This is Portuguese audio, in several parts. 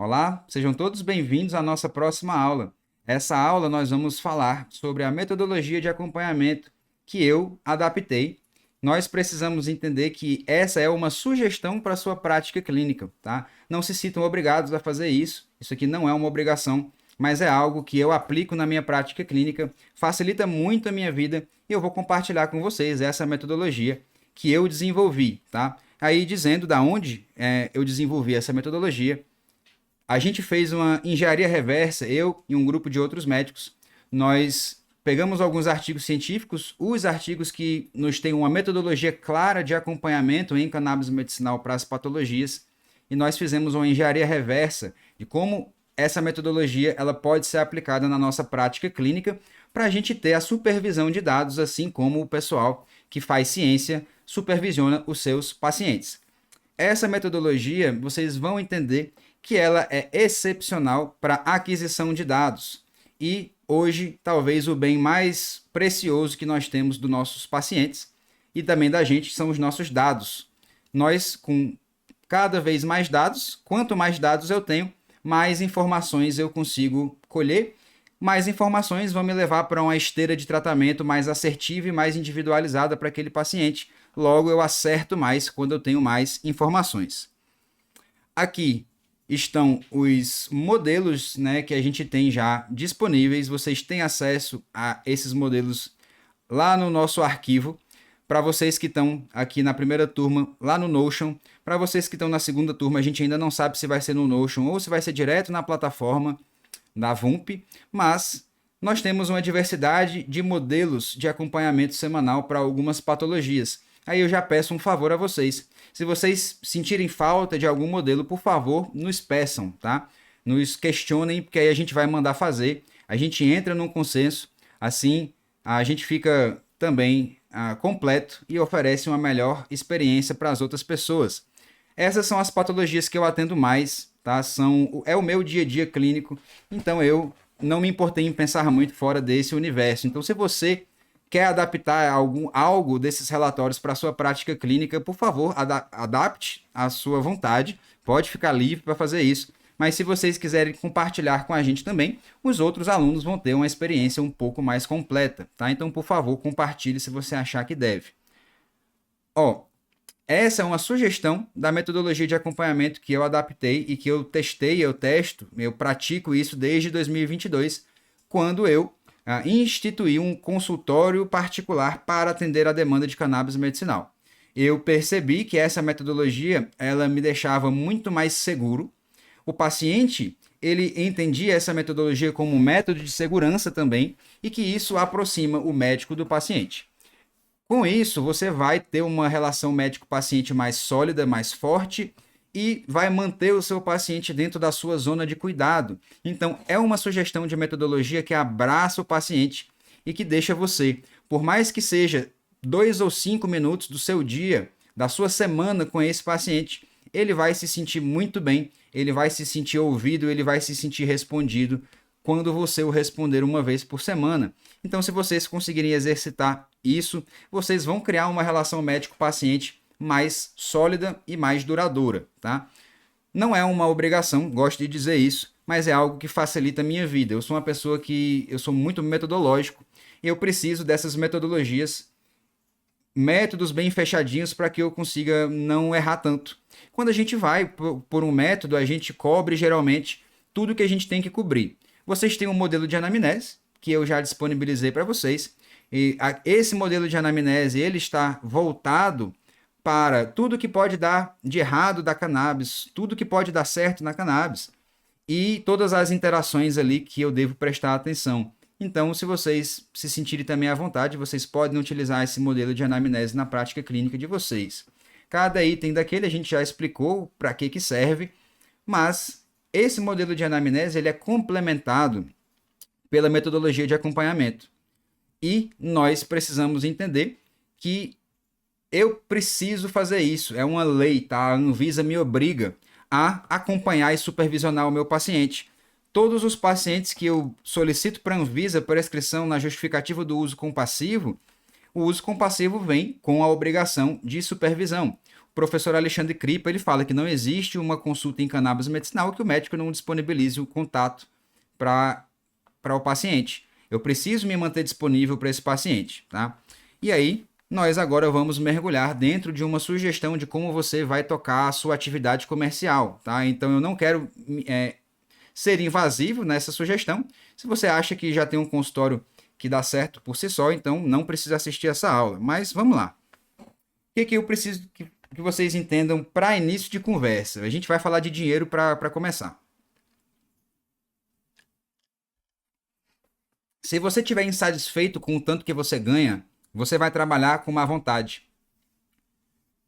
Olá, sejam todos bem-vindos à nossa próxima aula. Essa aula nós vamos falar sobre a metodologia de acompanhamento que eu adaptei. Nós precisamos entender que essa é uma sugestão para a sua prática clínica, tá? Não se sintam obrigados a fazer isso. Isso aqui não é uma obrigação, mas é algo que eu aplico na minha prática clínica, facilita muito a minha vida e eu vou compartilhar com vocês essa metodologia que eu desenvolvi, tá? Aí dizendo da onde eu desenvolvi essa metodologia. A gente fez uma engenharia reversa, eu e um grupo de outros médicos. Nós pegamos alguns artigos científicos, os artigos que nos têm uma metodologia clara de acompanhamento em cannabis medicinal para as patologias, e nós fizemos uma engenharia reversa de como essa metodologia ela pode ser aplicada na nossa prática clínica para a gente ter a supervisão de dados, assim como o pessoal que faz ciência supervisiona os seus pacientes. Essa metodologia, vocês vão entender que ela é excepcional para aquisição de dados. E hoje, talvez o bem mais precioso que nós temos dos nossos pacientes e também da gente são os nossos dados. Nós, com cada vez mais dados, quanto mais dados eu tenho, mais informações eu consigo colher. Mais informações vão me levar para uma esteira de tratamento mais assertiva e mais individualizada para aquele paciente. Logo, eu acerto mais quando eu tenho mais informações. Aqui estão os modelos, né, que a gente tem já disponíveis. Vocês têm acesso a esses modelos lá no nosso arquivo. Para vocês que estão aqui na primeira turma, lá no Notion. Para vocês que estão na segunda turma, a gente ainda não sabe se vai ser no Notion ou se vai ser direto na plataforma da VUMP, mas nós temos uma diversidade de modelos de acompanhamento semanal para algumas patologias. Aí eu já peço um favor a vocês. Se vocês sentirem falta de algum modelo, por favor, nos peçam, tá? Nos questionem, porque aí a gente vai mandar fazer. A gente entra num consenso, assim a gente fica também completo e oferece uma melhor experiência para as outras pessoas. Essas são as patologias que eu atendo mais, tá? É o meu dia a dia clínico, então eu não me importei em pensar muito fora desse universo. Então, se você quer adaptar algo desses relatórios para a sua prática clínica, por favor, adapte à sua vontade. Pode ficar livre para fazer isso. Mas se vocês quiserem compartilhar com a gente também, os outros alunos vão ter uma experiência um pouco mais completa, tá? Então, por favor, compartilhe se você achar que deve. Ó, essa é uma sugestão da metodologia de acompanhamento que eu adaptei e que eu testei, eu pratico isso desde 2022, quando eu instituir um consultório particular para atender a demanda de cannabis medicinal. Eu percebi que essa metodologia ela me deixava muito mais seguro. O paciente ele entendia essa metodologia como um método de segurança também e que isso aproxima o médico do paciente. Com isso, você vai ter uma relação médico-paciente mais sólida, mais forte e vai manter o seu paciente dentro da sua zona de cuidado. Então, é uma sugestão de metodologia que abraça o paciente e que deixa você, por mais que seja 2 ou 5 minutos do seu dia, da sua semana com esse paciente, ele vai se sentir muito bem, ele vai se sentir ouvido, ele vai se sentir respondido quando você o responder uma vez por semana. Então, se vocês conseguirem exercitar isso, vocês vão criar uma relação médico-paciente mais sólida e mais duradoura, tá? Não é uma obrigação, gosto de dizer isso, mas é algo que facilita a minha vida. Eu sou uma pessoa que eu sou muito metodológico e eu preciso dessas metodologias, métodos bem fechadinhos para que eu consiga não errar tanto. Quando a gente vai por um método, a gente cobre geralmente tudo que a gente tem que cobrir. Vocês têm um modelo de anamnese que eu já disponibilizei para vocês. E esse modelo de anamnese ele está voltado para tudo que pode dar de errado da cannabis, tudo que pode dar certo na cannabis e todas as interações ali que eu devo prestar atenção. Então, se vocês se sentirem também à vontade, vocês podem utilizar esse modelo de anamnese na prática clínica de vocês. Cada item daquele a gente já explicou para que serve, mas esse modelo de anamnese ele é complementado pela metodologia de acompanhamento. E nós precisamos entender que eu preciso fazer isso, é uma lei, tá? A Anvisa me obriga a acompanhar e supervisionar o meu paciente. Todos os pacientes que eu solicito para a Anvisa prescrição na justificativa do uso compassivo, o uso compassivo vem com a obrigação de supervisão. professor Alexandre Kripa, ele fala que não existe uma consulta em cannabis medicinal que o médico não disponibilize o contato para o paciente. Eu preciso me manter disponível para esse paciente, tá? E aí, nós agora vamos mergulhar dentro de uma sugestão de como você vai tocar a sua atividade comercial, tá? Então, eu não quero ser invasivo nessa sugestão. Se você acha que já tem um consultório que dá certo por si só, então não precisa assistir essa aula. Mas vamos lá. O que eu preciso que vocês entendam para início de conversa? A gente vai falar de dinheiro para começar. Se você estiver insatisfeito com o tanto que você ganha, você vai trabalhar com má vontade.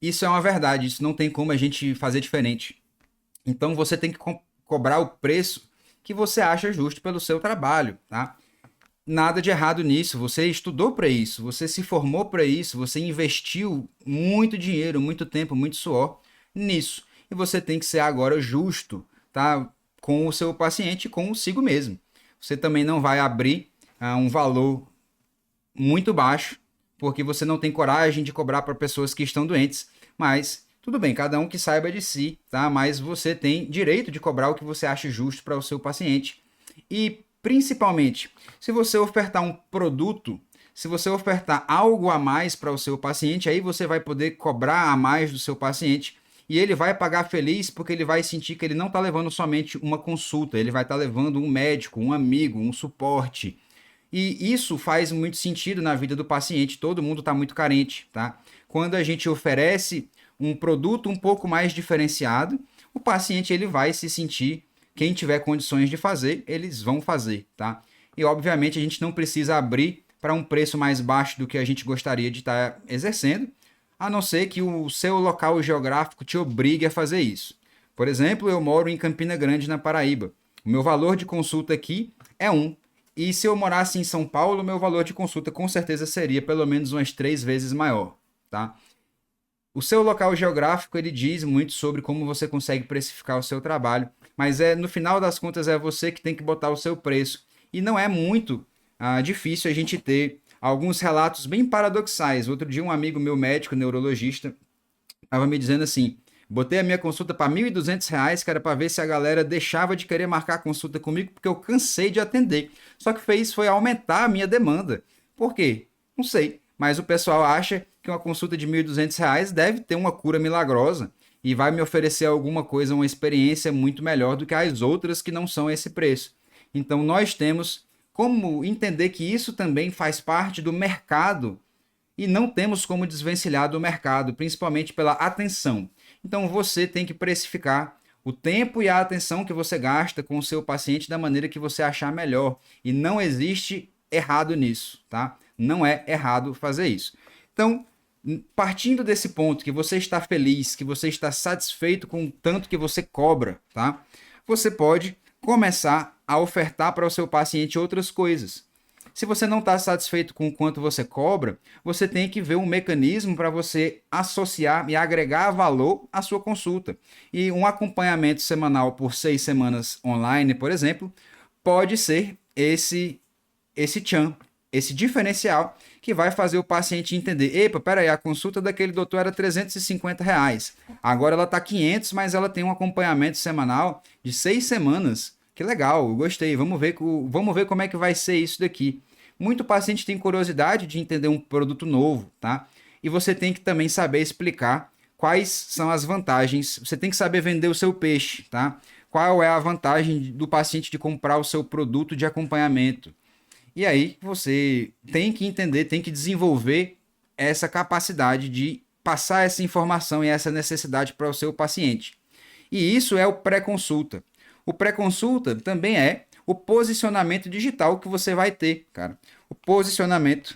Isso é uma verdade, isso não tem como a gente fazer diferente. Então você tem que cobrar o preço que você acha justo pelo seu trabalho, tá? Nada de errado nisso, você estudou para isso, você se formou para isso, você investiu muito dinheiro, muito tempo, muito suor nisso. E você tem que ser agora justo, tá? Com o seu paciente, consigo mesmo. Você também não vai abrir um valor muito baixo, porque você não tem coragem de cobrar para pessoas que estão doentes. Mas tudo bem, cada um que saiba de si, tá? Mas você tem direito de cobrar o que você acha justo para o seu paciente. E principalmente, se você ofertar um produto, se você ofertar algo a mais para o seu paciente, aí você vai poder cobrar a mais do seu paciente e ele vai pagar feliz porque ele vai sentir que ele não está levando somente uma consulta, ele vai estar levando um médico, um amigo, um suporte. E isso faz muito sentido na vida do paciente, todo mundo está muito carente, tá? Quando a gente oferece um produto um pouco mais diferenciado, o paciente ele vai se sentir, quem tiver condições de fazer, eles vão fazer, tá? E obviamente a gente não precisa abrir para um preço mais baixo do que a gente gostaria de estar exercendo, a não ser que o seu local geográfico te obrigue a fazer isso. Por exemplo, eu moro em Campina Grande, na Paraíba. O meu valor de consulta aqui é 1. E se eu morasse em São Paulo, meu valor de consulta com certeza seria pelo menos umas 3 vezes maior, tá? O seu local geográfico, ele diz muito sobre como você consegue precificar o seu trabalho, mas no final das contas é você que tem que botar o seu preço. E não é muito difícil a gente ter alguns relatos bem paradoxais. Outro dia um amigo meu, médico, neurologista, estava me dizendo assim, botei a minha consulta para R$ 1.200, que era para ver se a galera deixava de querer marcar consulta comigo, porque eu cansei de atender. Só que foi aumentar a minha demanda. Por quê? Não sei. Mas o pessoal acha que uma consulta de R$ 1.200 deve ter uma cura milagrosa e vai me oferecer alguma coisa, uma experiência muito melhor do que as outras que não são esse preço. Então nós temos como entender que isso também faz parte do mercado e não temos como desvencilhar do mercado, principalmente pela atenção. Então você tem que precificar o tempo e a atenção que você gasta com o seu paciente da maneira que você achar melhor. E não existe errado nisso, tá? Não é errado fazer isso. Então, partindo desse ponto que você está feliz, que você está satisfeito com o tanto que você cobra, tá? Você pode começar a ofertar para o seu paciente outras coisas. Se você não está satisfeito com o quanto você cobra, você tem que ver um mecanismo para você associar e agregar valor à sua consulta. E um acompanhamento semanal por 6 semanas online, por exemplo, pode ser esse tchan, esse diferencial que vai fazer o paciente entender, epa, peraí, a consulta daquele doutor era R$ 350, agora ela está 500, mas ela tem um acompanhamento semanal de 6 semanas. Que legal, eu gostei, vamos ver como é que vai ser isso daqui. Muito paciente tem curiosidade de entender um produto novo, tá? E você tem que também saber explicar quais são as vantagens, você tem que saber vender o seu peixe, tá? Qual é a vantagem do paciente de comprar o seu produto de acompanhamento. E aí você tem que entender, tem que desenvolver essa capacidade de passar essa informação e essa necessidade para o seu paciente. E isso é o pré-consulta. O pré-consulta também é o posicionamento digital que você vai ter, cara. O posicionamento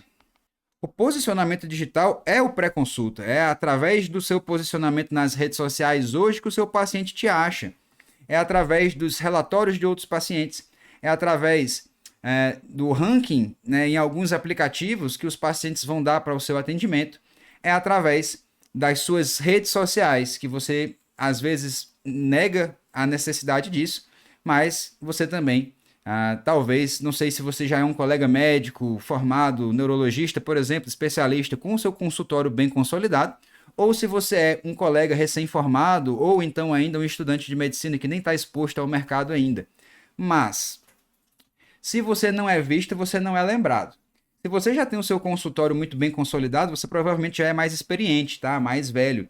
digital é o pré-consulta. É através do seu posicionamento nas redes sociais hoje que o seu paciente te acha. É através dos relatórios de outros pacientes. É através do ranking, né, em alguns aplicativos que os pacientes vão dar para o seu atendimento. É através das suas redes sociais, que você às vezes nega a necessidade disso, mas você também, talvez, não sei se você já é um colega médico, formado, neurologista, por exemplo, especialista, com o seu consultório bem consolidado, ou se você é um colega recém-formado, ou então ainda um estudante de medicina que nem está exposto ao mercado ainda. Mas, se você não é visto, você não é lembrado. Se você já tem o seu consultório muito bem consolidado, você provavelmente já é mais experiente, tá? Mais velho.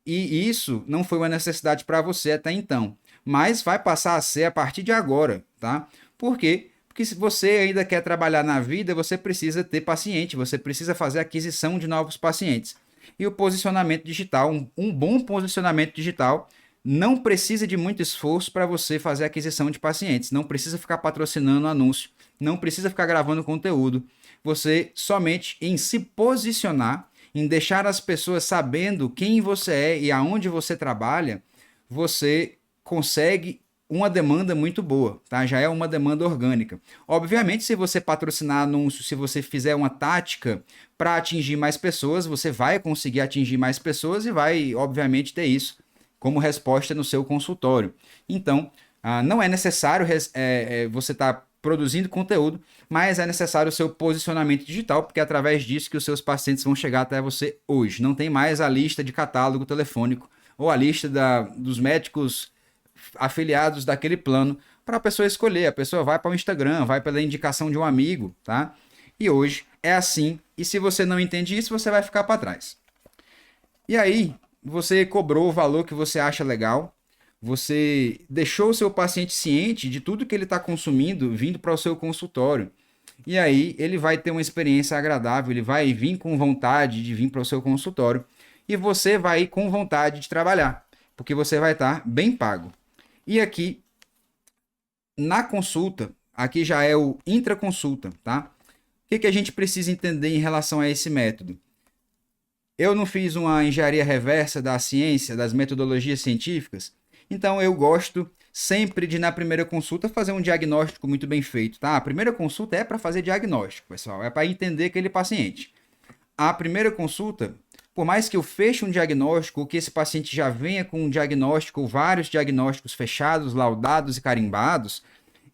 E isso não foi uma necessidade para você até então, mas vai passar a ser a partir de agora, tá? Por quê? Porque se você ainda quer trabalhar na vida, você precisa ter paciente, você precisa fazer aquisição de novos pacientes. E o posicionamento digital, um bom posicionamento digital, não precisa de muito esforço para você fazer aquisição de pacientes. Não precisa ficar patrocinando anúncio, não precisa ficar gravando conteúdo. Você somente em se posicionar, em deixar as pessoas sabendo quem você é e aonde você trabalha, você consegue uma demanda muito boa, tá? Já é uma demanda orgânica. Obviamente, se você patrocinar anúncio, se você fizer uma tática para atingir mais pessoas, você vai conseguir atingir mais pessoas e vai, obviamente, ter isso como resposta no seu consultório. Então, não é necessário você estar produzindo conteúdo, mas é necessário o seu posicionamento digital, porque é através disso que os seus pacientes vão chegar até você hoje. Não tem mais a lista de catálogo telefônico ou a lista dos médicos afiliados daquele plano para a pessoa escolher. A pessoa vai para o Instagram, vai pela indicação de um amigo, tá? E hoje é assim, e se você não entende isso, você vai ficar para trás. E aí, você cobrou o valor que você acha legal, você deixou o seu paciente ciente de tudo que ele está consumindo vindo para o seu consultório. E aí ele vai ter uma experiência agradável, ele vai vir com vontade de vir para o seu consultório e você vai ir com vontade de trabalhar, porque você vai estar bem pago. E aqui, na consulta, aqui já é o intraconsulta, tá? O que a gente precisa entender em relação a esse método? Eu não fiz uma engenharia reversa da ciência, das metodologias científicas, então eu gosto sempre de, na primeira consulta, fazer um diagnóstico muito bem feito, tá? A primeira consulta é para fazer diagnóstico, pessoal, é para entender aquele paciente. A primeira consulta, por mais que eu feche um diagnóstico, ou que esse paciente já venha com um diagnóstico, ou vários diagnósticos fechados, laudados e carimbados,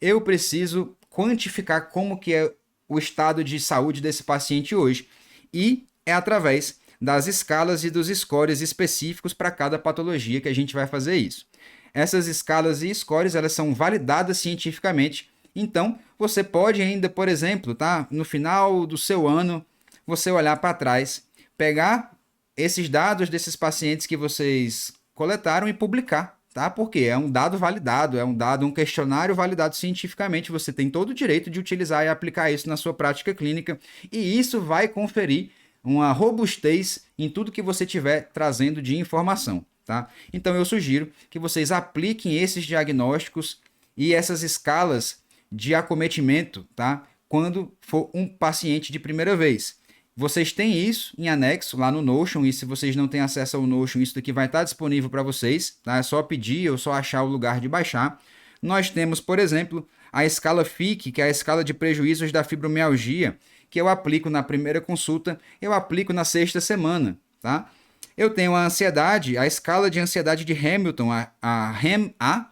eu preciso quantificar como que é o estado de saúde desse paciente hoje. E é através das escalas e dos scores específicos para cada patologia que a gente vai fazer isso. Essas escalas e scores, elas são validadas cientificamente. Então, você pode ainda, por exemplo, tá, no final do seu ano, você olhar para trás, pegar esses dados desses pacientes que vocês coletaram e publicar, tá? Porque é um dado validado, um questionário validado cientificamente. Você tem todo o direito de utilizar e aplicar isso na sua prática clínica, e isso vai conferir uma robustez em tudo que você tiver trazendo de informação, tá? Então eu sugiro que vocês apliquem esses diagnósticos e essas escalas de acometimento, tá? Quando for um paciente de primeira vez. Vocês têm isso em anexo lá no Notion, e se vocês não têm acesso ao Notion, isso daqui vai estar disponível para vocês, tá? É só pedir ou só achar o lugar de baixar. Nós temos, por exemplo, a escala FIC, que é a escala de prejuízos da fibromialgia, que eu aplico na primeira consulta, eu aplico na sexta semana, tá? Eu tenho a ansiedade, a escala de ansiedade de Hamilton, a HAM-A,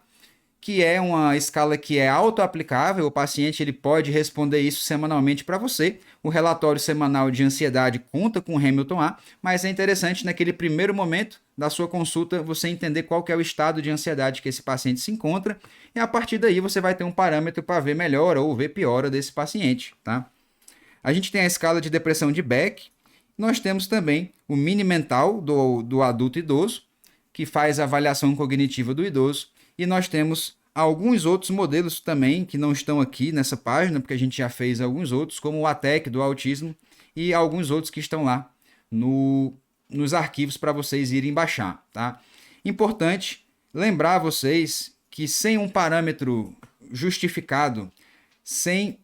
que é uma escala que é auto-aplicável, o paciente ele pode responder isso semanalmente para você. O relatório semanal de ansiedade conta com o Hamilton A, mas é interessante naquele primeiro momento da sua consulta você entender qual que é o estado de ansiedade que esse paciente se encontra, e a partir daí você vai ter um parâmetro para ver melhora ou ver piora desse paciente, tá? A gente tem a escala de depressão de Beck. Nós temos também o mini mental do adulto idoso, que faz a avaliação cognitiva do idoso. E nós temos alguns outros modelos também que não estão aqui nessa página, porque a gente já fez alguns outros, como o ATEC do autismo e alguns outros que estão lá nos arquivos para vocês irem baixar, tá? Importante lembrar vocês que sem um parâmetro justificado, sem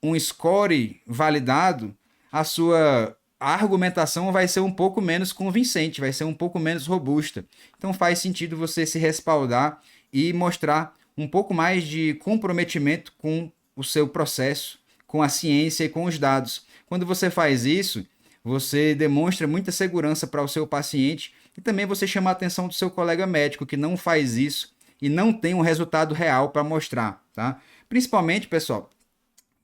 um score validado, a sua argumentação vai ser um pouco menos convincente, vai ser um pouco menos robusta. Então faz sentido você se respaldar e mostrar um pouco mais de comprometimento com o seu processo, com a ciência e com os dados. Quando você faz isso, você demonstra muita segurança para o seu paciente, e também você chama a atenção do seu colega médico que não faz isso e não tem um resultado real para mostrar, tá? Principalmente, pessoal,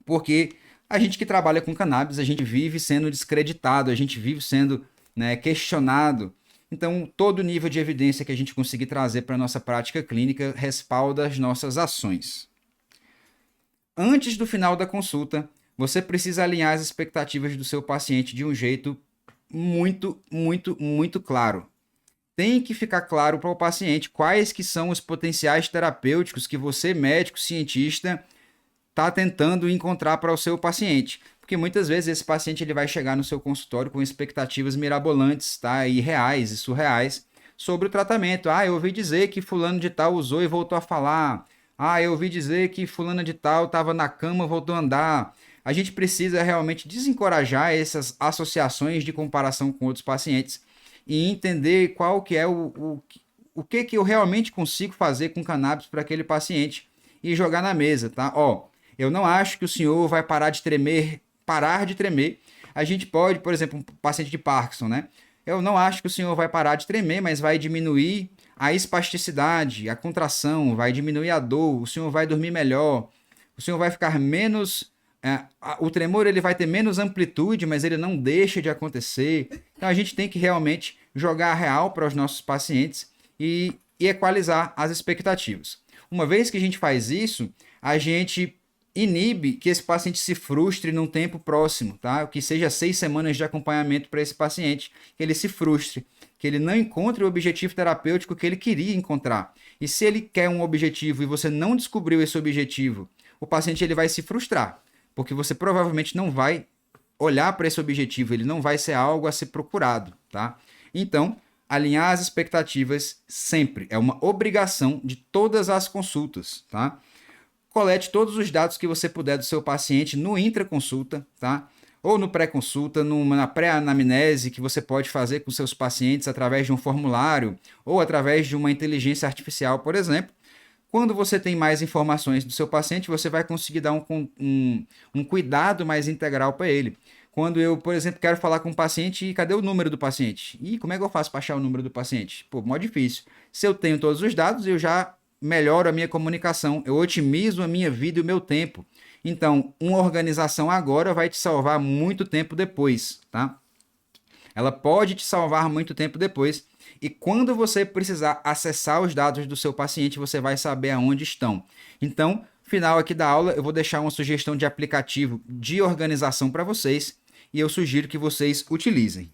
porque a gente que trabalha com cannabis, a gente vive sendo descreditado, a gente vive sendo, né, questionado. Então, todo nível de evidência que a gente conseguir trazer para a nossa prática clínica respalda as nossas ações. Antes do final da consulta, você precisa alinhar as expectativas do seu paciente de um jeito muito claro. Tem que ficar claro para o paciente quais que são os potenciais terapêuticos que você, médico, cientista, está tentando encontrar para o seu paciente. Porque muitas vezes esse paciente ele vai chegar no seu consultório com expectativas mirabolantes, tá? Irreais e surreais sobre o tratamento. Ah, eu ouvi dizer que fulano de tal usou e voltou a falar. Ah, eu ouvi dizer que fulana de tal estava na cama, voltou a andar. A gente precisa realmente desencorajar essas associações de comparação com outros pacientes e entender qual que é o que eu realmente consigo fazer com cannabis para aquele paciente e jogar na mesa, tá? Ó, eu não acho que o senhor vai parar de tremer. A gente pode, por exemplo, um paciente de Parkinson, né? Eu não acho que o senhor vai parar de tremer, mas vai diminuir a espasticidade, a contração, vai diminuir a dor, o senhor vai dormir melhor, o senhor vai ficar menos... o tremor ele vai ter menos amplitude, mas ele não deixa de acontecer. Então a gente tem que realmente jogar a real para os nossos pacientes e equalizar as expectativas. Uma vez que a gente faz isso, a gente inibe que esse paciente se frustre num tempo próximo, tá? Que seja 6 semanas de acompanhamento para esse paciente, que ele se frustre, que ele não encontre o objetivo terapêutico que ele queria encontrar. E se ele quer um objetivo e você não descobriu esse objetivo, o paciente ele vai se frustrar, porque você provavelmente não vai olhar para esse objetivo, ele não vai ser algo a ser procurado, tá? Então, alinhar as expectativas sempre é uma obrigação de todas as consultas, tá? Colete todos os dados que você puder do seu paciente no intraconsulta, tá? Ou no pré-consulta, na pré-anamnese que você pode fazer com seus pacientes através de um formulário ou através de uma inteligência artificial, por exemplo. Quando você tem mais informações do seu paciente, você vai conseguir dar um cuidado mais integral para ele. Quando eu, por exemplo, quero falar com um paciente, cadê o número do paciente? E como é que eu faço para achar o número do paciente? Pô, mó difícil. Se eu tenho todos os dados, eu já melhoro a minha comunicação, eu otimizo a minha vida e o meu tempo. Então, uma organização agora vai te salvar muito tempo depois, tá? Ela pode te salvar muito tempo depois. E quando você precisar acessar os dados do seu paciente, você vai saber aonde estão. Então, final aqui da aula, eu vou deixar uma sugestão de aplicativo de organização para vocês e eu sugiro que vocês utilizem.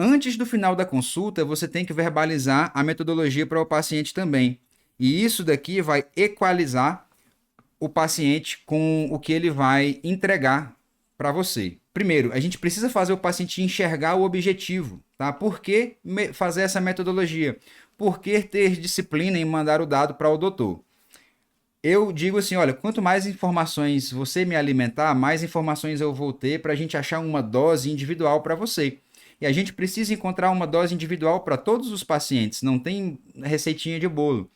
Antes do final da consulta, você tem que verbalizar a metodologia para o paciente também. E isso daqui vai equalizar o paciente com o que ele vai entregar para você. Primeiro, a gente precisa fazer o paciente enxergar o objetivo, tá? Por que fazer essa metodologia? Por que ter disciplina em mandar o dado para o doutor? Eu digo assim, olha, quanto mais informações você me alimentar, mais informações eu vou ter para a gente achar uma dose individual para você. E a gente precisa encontrar uma dose individual para todos os pacientes, não tem receitinha de bolo.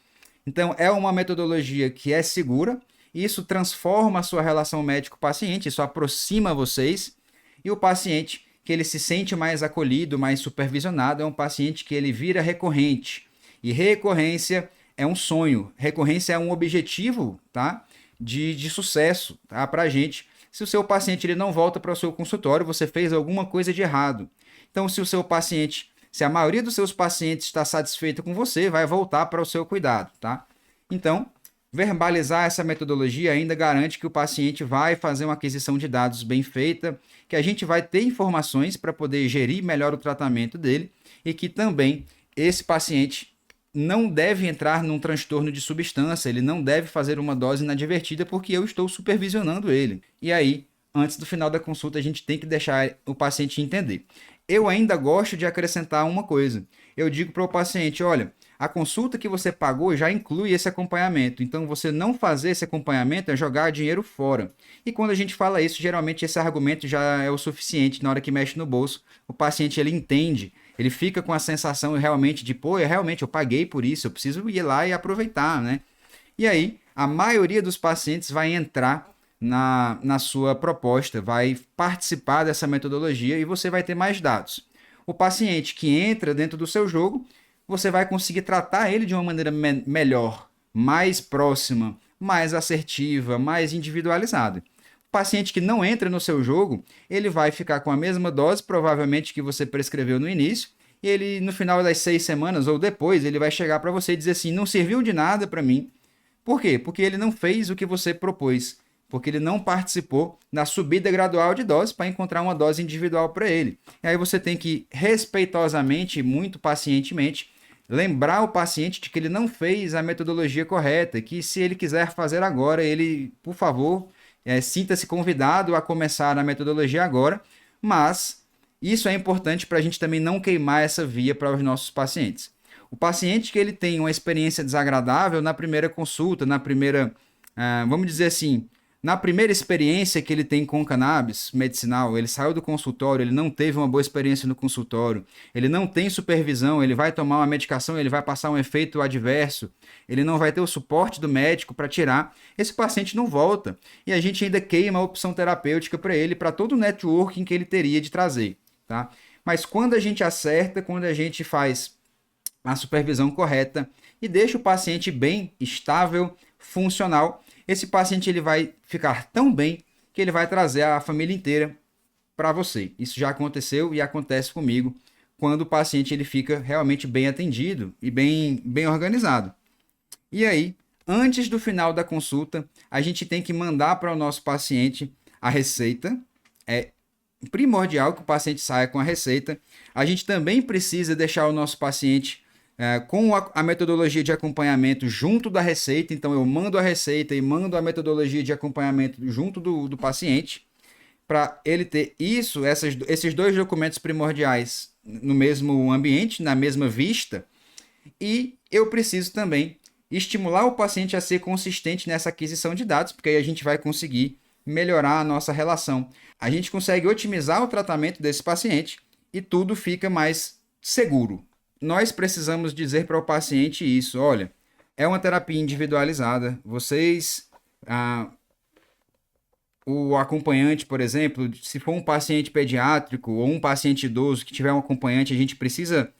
Então, é uma metodologia que é segura, isso transforma a sua relação médico-paciente, isso aproxima vocês, e o paciente que ele se sente mais acolhido, mais supervisionado, é um paciente que ele vira recorrente. E recorrência é um sonho, recorrência é um objetivo, tá? de sucesso, tá? Para a gente. Se o seu paciente ele não volta para o seu consultório, você fez alguma coisa de errado. Então, se a maioria dos seus pacientes está satisfeita com você, vai voltar para o seu cuidado, tá? Então, verbalizar essa metodologia ainda garante que o paciente vai fazer uma aquisição de dados bem feita, que a gente vai ter informações para poder gerir melhor o tratamento dele e que também esse paciente não deve entrar num transtorno de substância, ele não deve fazer uma dose inadvertida porque eu estou supervisionando ele. E aí, antes do final da consulta, a gente tem que deixar o paciente entender. Eu ainda gosto de acrescentar uma coisa. Eu digo para o paciente, olha, a consulta que você pagou já inclui esse acompanhamento. Então, você não fazer esse acompanhamento é jogar dinheiro fora. E quando a gente fala isso, geralmente esse argumento já é o suficiente na hora que mexe no bolso. O paciente, ele entende, ele fica com a sensação realmente de, pô, eu paguei por isso, eu preciso ir lá e aproveitar, né? E aí, a maioria dos pacientes vai entrar na sua proposta, vai participar dessa metodologia e você vai ter mais dados. O paciente que entra dentro do seu jogo, você vai conseguir tratar ele de uma maneira melhor, mais próxima, mais assertiva, mais individualizada. O paciente que não entra no seu jogo, ele vai ficar com a mesma dose, provavelmente que você prescreveu no início, e ele, no final das 6 semanas ou depois, ele vai chegar para você e dizer assim, não serviu de nada para mim. Por quê? Porque ele não fez o que você propôs, porque ele não participou da subida gradual de dose para encontrar uma dose individual para ele. E aí você tem que respeitosamente, muito pacientemente, lembrar o paciente de que ele não fez a metodologia correta, que se ele quiser fazer agora, ele, por favor, sinta-se convidado a começar a metodologia agora, mas isso é importante para a gente também não queimar essa via para os nossos pacientes. O paciente que ele tem uma experiência desagradável na primeira consulta, na primeira, vamos dizer assim, na primeira experiência que ele tem com cannabis medicinal, ele saiu do consultório, ele não teve uma boa experiência no consultório, ele não tem supervisão, ele vai tomar uma medicação, ele vai passar um efeito adverso, ele não vai ter o suporte do médico para tirar, esse paciente não volta. E a gente ainda queima a opção terapêutica para ele, para todo o networking que ele teria de trazer, tá? Mas quando a gente acerta, quando a gente faz a supervisão correta e deixa o paciente bem, estável, funcional, esse paciente ele vai ficar tão bem que ele vai trazer a família inteira para você. Isso já aconteceu e acontece comigo quando o paciente ele fica realmente bem atendido e bem organizado. E aí, antes do final da consulta, a gente tem que mandar para o nosso paciente a receita. É primordial que o paciente saia com a receita. A gente também precisa deixar o nosso paciente com a metodologia de acompanhamento junto da receita. Então, eu mando a receita e mando a metodologia de acompanhamento junto do paciente, para ele ter esses dois documentos primordiais no mesmo ambiente, na mesma vista. E eu preciso também estimular o paciente a ser consistente nessa aquisição de dados, porque aí a gente vai conseguir melhorar a nossa relação. A gente consegue otimizar o tratamento desse paciente e tudo fica mais seguro. Nós precisamos dizer para o paciente isso, olha, é uma terapia individualizada, o acompanhante, por exemplo, se for um paciente pediátrico ou um paciente idoso que tiver um acompanhante, a gente precisa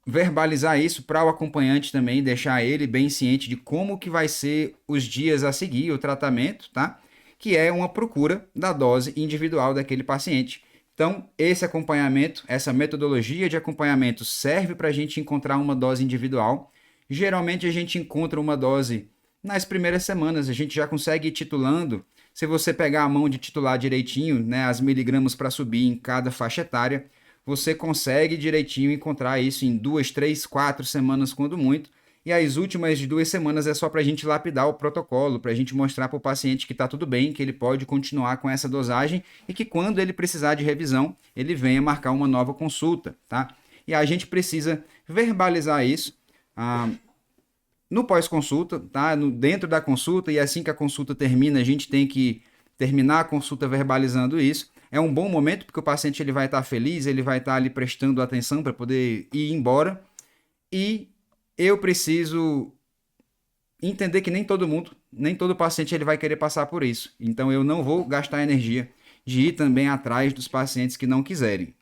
verbalizar isso para o acompanhante também, deixar ele bem ciente de como que vai ser os dias a seguir, o tratamento, tá? Que é uma procura da dose individual daquele paciente. Então, esse acompanhamento, essa metodologia de acompanhamento serve para a gente encontrar uma dose individual. Geralmente a gente encontra uma dose nas primeiras semanas, a gente já consegue ir titulando. Se você pegar a mão de titular direitinho, né, as miligramas para subir em cada faixa etária, você consegue direitinho encontrar isso em 2, 3, 4 semanas, quando muito. E as últimas 2 semanas é só para a gente lapidar o protocolo, para a gente mostrar para o paciente que está tudo bem, que ele pode continuar com essa dosagem e que quando ele precisar de revisão, ele venha marcar uma nova consulta, tá? E a gente precisa verbalizar isso no pós-consulta, tá? Dentro da consulta, e assim que a consulta termina, a gente tem que terminar a consulta verbalizando isso. É um bom momento porque o paciente ele vai estar feliz, ele vai estar ali prestando atenção para poder ir embora. E eu preciso entender que nem todo paciente ele vai querer passar por isso. Então eu não vou gastar energia de ir também atrás dos pacientes que não quiserem.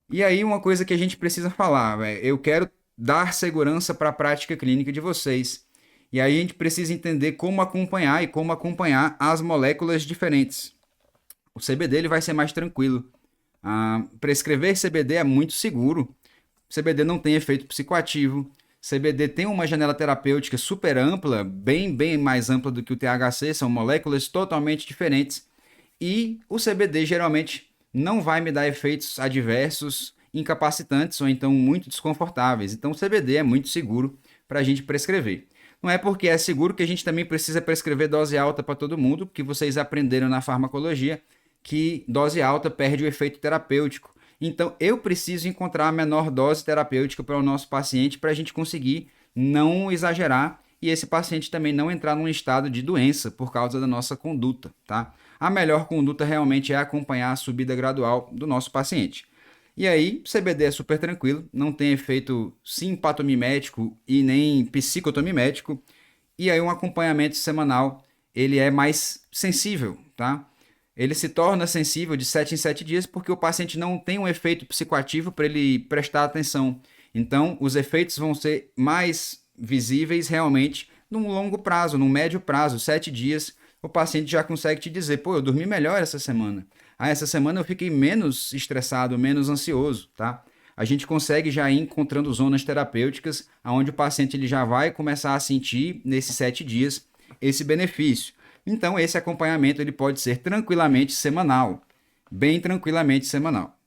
E aí uma coisa que a gente precisa falar, eu quero dar segurança para a prática clínica de vocês. E aí a gente precisa entender como acompanhar e como acompanhar as moléculas diferentes. O CBD ele vai ser mais tranquilo. Prescrever CBD é muito seguro. CBD não tem efeito psicoativo. CBD tem uma janela terapêutica super ampla, bem mais ampla do que o THC, são moléculas totalmente diferentes. E o CBD geralmente não vai me dar efeitos adversos, incapacitantes ou então muito desconfortáveis. Então o CBD é muito seguro para a gente prescrever. Não é porque é seguro que a gente também precisa prescrever dose alta para todo mundo, porque vocês aprenderam na farmacologia que dose alta perde o efeito terapêutico. Então, eu preciso encontrar a menor dose terapêutica para o nosso paciente para a gente conseguir não exagerar e esse paciente também não entrar num estado de doença por causa da nossa conduta, tá? A melhor conduta realmente é acompanhar a subida gradual do nosso paciente. E aí, CBD é super tranquilo, não tem efeito simpatomimético e nem psicotomimético. E aí, um acompanhamento semanal, ele é mais sensível, tá? Ele se torna sensível de 7 em 7 dias porque o paciente não tem um efeito psicoativo para ele prestar atenção. Então, os efeitos vão ser mais visíveis realmente num longo prazo, num médio prazo, 7 dias, o paciente já consegue te dizer, pô, eu dormi melhor essa semana. essa semana eu fiquei menos estressado, menos ansioso, tá? A gente consegue já ir encontrando zonas terapêuticas onde o paciente ele já vai começar a sentir, nesses 7 dias, esse benefício. Então, esse acompanhamento ele pode ser tranquilamente semanal, bem tranquilamente semanal.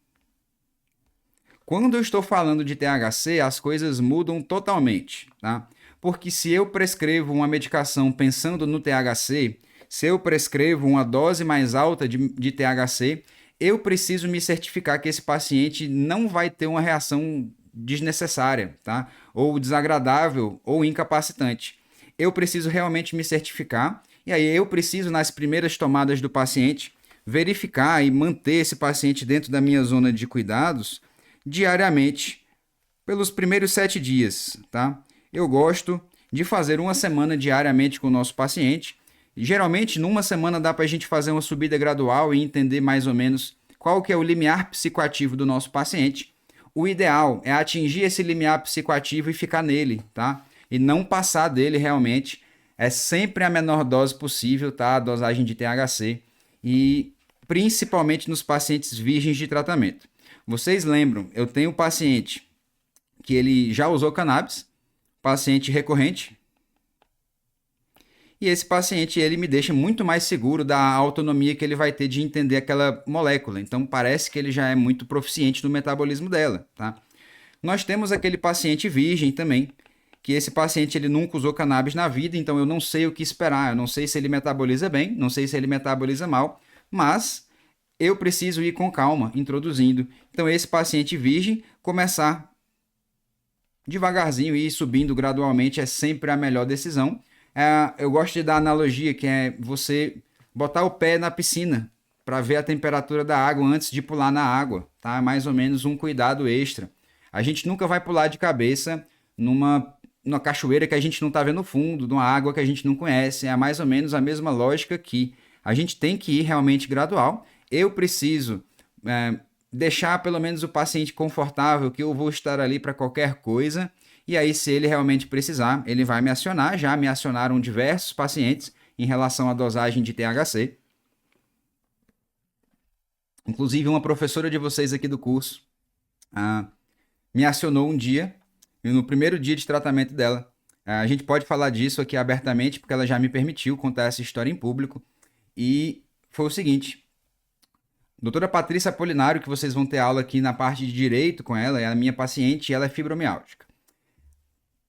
Quando eu estou falando de THC, as coisas mudam totalmente, tá? Porque se eu prescrevo uma medicação pensando no THC, se eu prescrevo uma dose mais alta de THC, eu preciso me certificar que esse paciente não vai ter uma reação desnecessária, tá? Ou desagradável ou incapacitante. Eu preciso realmente me certificar, e aí eu preciso, nas primeiras tomadas do paciente, verificar e manter esse paciente dentro da minha zona de cuidados diariamente pelos primeiros 7 dias, tá? Eu gosto de fazer uma semana diariamente com o nosso paciente. Geralmente, numa semana dá para a gente fazer uma subida gradual e entender mais ou menos qual que é o limiar psicoativo do nosso paciente. O ideal é atingir esse limiar psicoativo e ficar nele, tá? E não passar dele realmente. É sempre a menor dose possível, tá? A dosagem de THC. E principalmente nos pacientes virgens de tratamento. Vocês lembram, eu tenho um paciente que ele já usou cannabis, paciente recorrente, e esse paciente ele me deixa muito mais seguro da autonomia que ele vai ter de entender aquela molécula. Então parece que ele já é muito proficiente no metabolismo dela, tá? Nós temos aquele paciente virgem também, que esse paciente ele nunca usou cannabis na vida, então eu não sei o que esperar, eu não sei se ele metaboliza bem, não sei se ele metaboliza mal, mas eu preciso ir com calma, introduzindo. Então esse paciente virgem começar devagarzinho e ir subindo gradualmente é sempre a melhor decisão. Eu gosto de dar analogia, que é você botar o pé na piscina para ver a temperatura da água antes de pular na água, tá? Mais ou menos um cuidado extra. A gente nunca vai pular de cabeça numa cachoeira que a gente não está vendo o fundo, numa água que a gente não conhece. É mais ou menos a mesma lógica que a gente tem que ir realmente gradual. Eu preciso deixar pelo menos o paciente confortável, que eu vou estar ali para qualquer coisa. E aí, se ele realmente precisar, ele vai me acionar. Já me acionaram diversos pacientes em relação à dosagem de THC. Inclusive, uma professora de vocês aqui do curso me acionou um dia, e no primeiro dia de tratamento dela. A gente pode falar disso aqui abertamente, porque ela já me permitiu contar essa história em público. E foi o seguinte: doutora Patrícia Apolinário, que vocês vão ter aula aqui na parte de direito com ela, é a minha paciente e ela é fibromiálgica.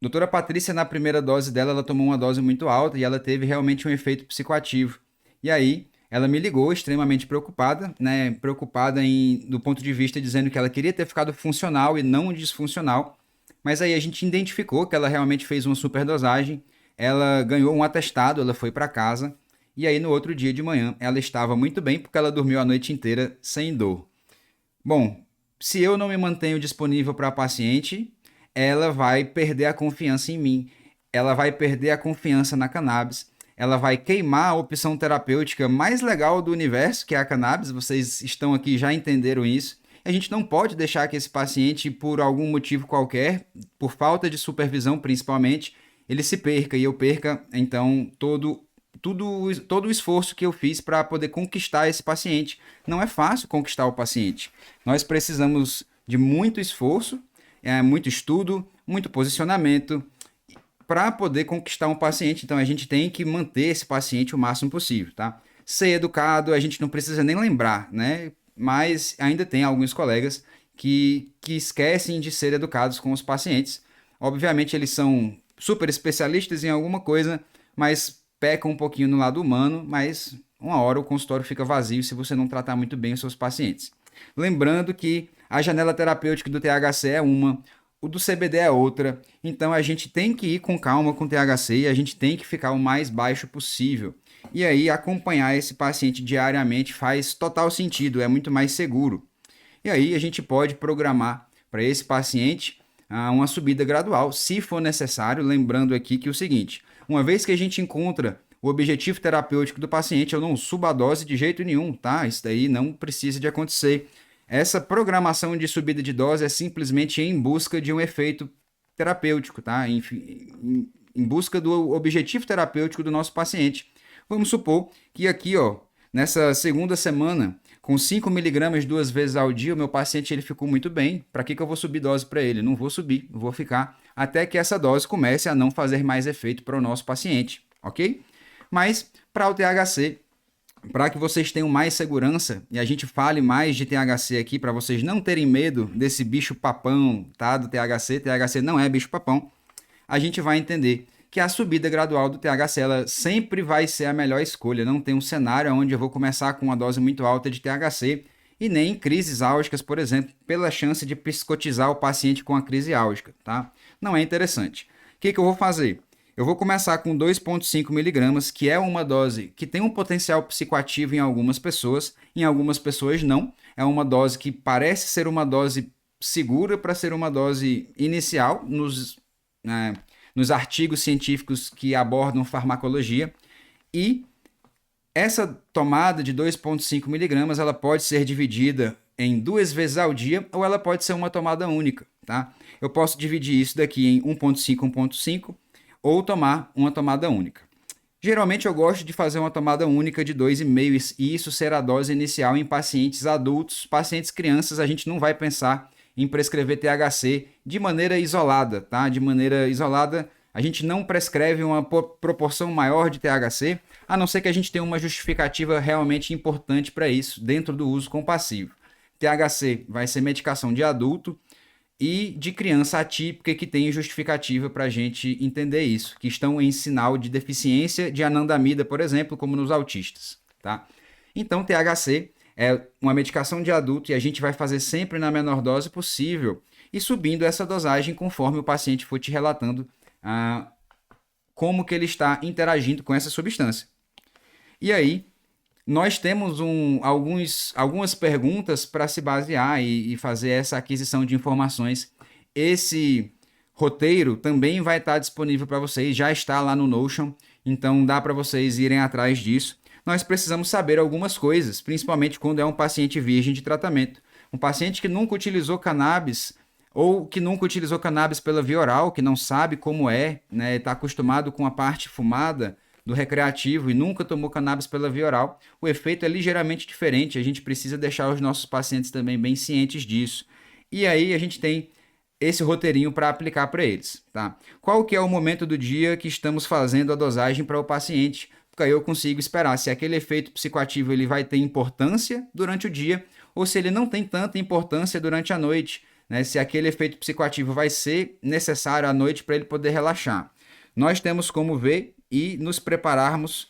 Doutora Patrícia, na primeira dose dela, ela tomou uma dose muito alta e ela teve realmente um efeito psicoativo. E aí, ela me ligou extremamente preocupada, né? Preocupada do ponto de vista dizendo que ela queria ter ficado funcional e não disfuncional. Mas aí a gente identificou que ela realmente fez uma superdosagem, ela ganhou um atestado, ela foi para casa. E aí, no outro dia de manhã, ela estava muito bem porque ela dormiu a noite inteira sem dor. Bom, se eu não me mantenho disponível para a paciente, ela vai perder a confiança em mim, ela vai perder a confiança na cannabis, ela vai queimar a opção terapêutica mais legal do universo, que é a cannabis. Vocês estão aqui, já entenderam isso. A gente não pode deixar que esse paciente, por algum motivo qualquer, por falta de supervisão principalmente, ele se perca e eu perca, então, todo o esforço que eu fiz para poder conquistar esse paciente. Não é fácil conquistar o paciente. Nós precisamos de muito esforço, muito estudo, muito posicionamento para poder conquistar um paciente. Então a gente tem que manter esse paciente o máximo possível, tá? Ser educado, a gente não precisa nem lembrar, né? Mas ainda tem alguns colegas que esquecem de ser educados com os pacientes. Obviamente eles são super especialistas em alguma coisa, mas pecam um pouquinho no lado humano, mas uma hora o consultório fica vazio se você não tratar muito bem os seus pacientes. Lembrando que a janela terapêutica do THC é uma, o do CBD é outra, então a gente tem que ir com calma com o THC e a gente tem que ficar o mais baixo possível. E aí acompanhar esse paciente diariamente faz total sentido, é muito mais seguro. E aí a gente pode programar para esse paciente uma subida gradual, se for necessário, lembrando aqui que é o seguinte: uma vez que a gente encontra o objetivo terapêutico do paciente, eu não subo a dose de jeito nenhum, tá? Isso daí não precisa de acontecer. Essa programação de subida de dose é simplesmente em busca de um efeito terapêutico, tá? Em busca do objetivo terapêutico do nosso paciente. Vamos supor que aqui, ó, nessa segunda semana, Com 5 miligramas 2 vezes ao dia, o meu paciente ele ficou muito bem. Para que eu vou subir dose para ele? Não vou subir, vou ficar até que essa dose comece a não fazer mais efeito para o nosso paciente, ok? Mas para o THC, para que vocês tenham mais segurança e a gente fale mais de THC aqui, para vocês não terem medo desse bicho papão, tá? Do THC. THC não é bicho papão. A gente vai entender que a subida gradual do THC ela sempre vai ser a melhor escolha. Não tem um cenário onde eu vou começar com uma dose muito alta de THC e nem em crises álgicas, por exemplo, pela chance de psicotizar o paciente com a crise álgica, tá? Não é interessante. O que eu vou fazer? Eu vou começar com 2,5 miligramas, que é uma dose que tem um potencial psicoativo em algumas pessoas não. É uma dose que parece ser uma dose segura para ser uma dose inicial nos artigos científicos que abordam farmacologia. E essa tomada de 2,5 miligramas ela pode ser dividida em 2 vezes ao dia ou ela pode ser uma tomada única, tá? Eu posso dividir isso daqui em 1,5, 1,5 ou tomar uma tomada única. Geralmente eu gosto de fazer uma tomada única de 2,5 e isso será a dose inicial em pacientes adultos. Pacientes crianças a gente não vai pensar em prescrever THC de maneira isolada, tá? De maneira isolada, a gente não prescreve uma proporção maior de THC, a não ser que a gente tenha uma justificativa realmente importante para isso, dentro do uso compassivo. THC vai ser medicação de adulto e de criança atípica que tem justificativa para a gente entender isso, que estão em sinal de deficiência de anandamida, por exemplo, como nos autistas, tá? Então, THC é uma medicação de adulto e a gente vai fazer sempre na menor dose possível e subindo essa dosagem conforme o paciente for te relatando como que ele está interagindo com essa substância. E aí, nós temos algumas perguntas para se basear e fazer essa aquisição de informações. Esse roteiro também vai estar disponível para vocês, já está lá no Notion, então dá para vocês irem atrás disso. Nós precisamos saber algumas coisas, principalmente quando é um paciente virgem de tratamento. Um paciente que nunca utilizou cannabis ou que nunca utilizou cannabis pela via oral, que não sabe como é, né, está acostumado com a parte fumada do recreativo e nunca tomou cannabis pela via oral, o efeito é ligeiramente diferente. A gente precisa deixar os nossos pacientes também bem cientes disso. E aí a gente tem esse roteirinho para aplicar para eles, tá? Qual que é o momento do dia que estamos fazendo a dosagem para o paciente? Porque aí eu consigo esperar se aquele efeito psicoativo ele vai ter importância durante o dia ou se ele não tem tanta importância durante a noite, né? Se aquele efeito psicoativo vai ser necessário à noite para ele poder relaxar. Nós temos como ver e nos prepararmos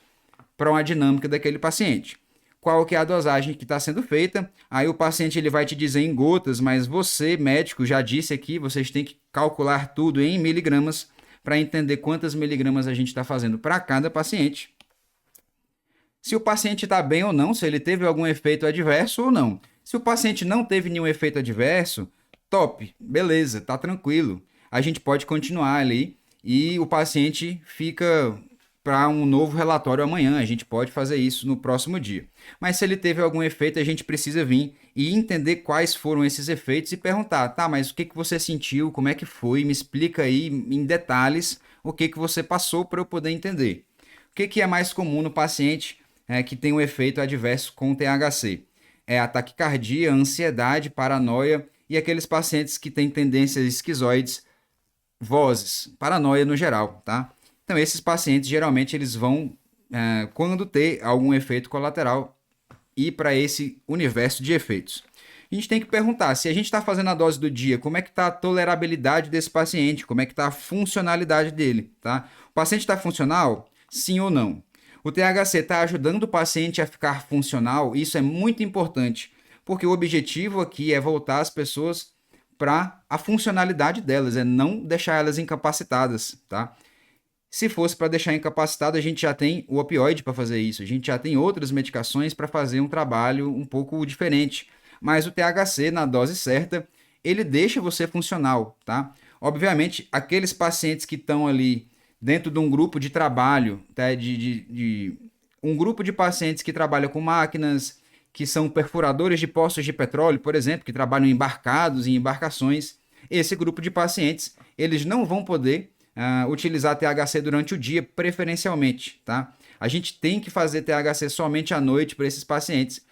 para uma dinâmica daquele paciente. Qual que é a dosagem que está sendo feita? Aí o paciente ele vai te dizer em gotas, mas você, médico, já disse aqui, vocês têm que calcular tudo em miligramas para entender quantas miligramas a gente está fazendo para cada paciente. Se o paciente está bem ou não, se ele teve algum efeito adverso ou não. Se o paciente não teve nenhum efeito adverso, top, beleza, tá tranquilo. A gente pode continuar ali e o paciente fica para um novo relatório amanhã. A gente pode fazer isso no próximo dia. Mas se ele teve algum efeito, a gente precisa vir e entender quais foram esses efeitos e perguntar, tá, mas o que você sentiu, como é que foi, me explica aí em detalhes o que você passou para eu poder entender. O que é mais comum no paciente que tem um efeito adverso com o THC? É a taquicardia, ansiedade, paranoia e aqueles pacientes que têm tendências esquizoides, vozes, paranoia no geral, tá? Então, esses pacientes, geralmente, eles vão, quando ter algum efeito colateral, ir para esse universo de efeitos. A gente tem que perguntar, se a gente está fazendo a dose do dia, como é que está a tolerabilidade desse paciente? Como é que está a funcionalidade dele, tá? O paciente está funcional? Sim ou não? O THC está ajudando o paciente a ficar funcional? Isso é muito importante, porque o objetivo aqui é voltar as pessoas para a funcionalidade delas, é não deixar elas incapacitadas, tá? Se fosse para deixar incapacitado, a gente já tem o opioide para fazer isso, a gente já tem outras medicações para fazer um trabalho um pouco diferente, mas o THC, na dose certa, ele deixa você funcional, tá? Obviamente, aqueles pacientes que estão ali dentro de um grupo de trabalho, tá? Um grupo de pacientes que trabalham com máquinas, que são perfuradores de poços de petróleo, por exemplo, que trabalham embarcados em embarcações, esse grupo de pacientes, eles não vão poder utilizar THC durante o dia, preferencialmente, tá? A gente tem que fazer THC somente à noite para esses pacientes.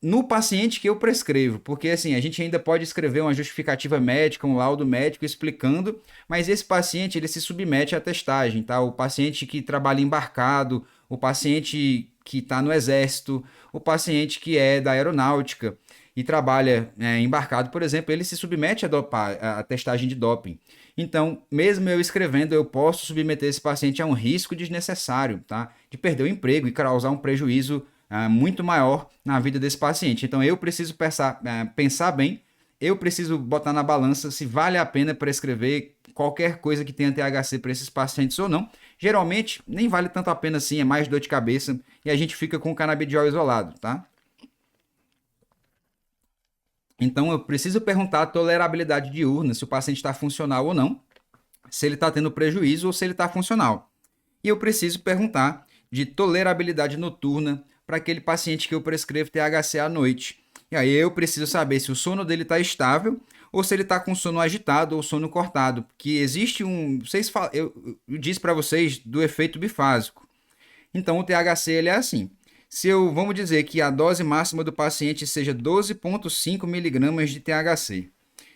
no paciente que eu prescrevo, porque assim, a gente ainda pode escrever uma justificativa médica, um laudo médico explicando, mas esse paciente ele se submete à testagem, tá? O paciente que trabalha embarcado, o paciente que está no exército, o paciente que é da aeronáutica e trabalha embarcado, por exemplo, ele se submete à testagem de doping. Então, mesmo eu escrevendo, eu posso submeter esse paciente a um risco desnecessário, tá? De perder o emprego e causar um prejuízo muito maior na vida desse paciente. Então, eu preciso pensar bem, eu preciso botar na balança se vale a pena prescrever qualquer coisa que tenha THC para esses pacientes ou não. Geralmente, nem vale tanto a pena assim, é mais dor de cabeça e a gente fica com o canabidiol isolado, tá? Então, eu preciso perguntar a tolerabilidade diurna, se o paciente está funcional ou não, se ele está tendo prejuízo ou se ele está funcional. E eu preciso perguntar de tolerabilidade noturna para aquele paciente que eu prescrevo THC à noite. E aí eu preciso saber se o sono dele está estável ou se ele está com sono agitado ou sono cortado. Porque existe eu disse para vocês do efeito bifásico. Então o THC ele é assim. Se eu, vamos dizer que a dose máxima do paciente seja 12,5 miligramas de THC.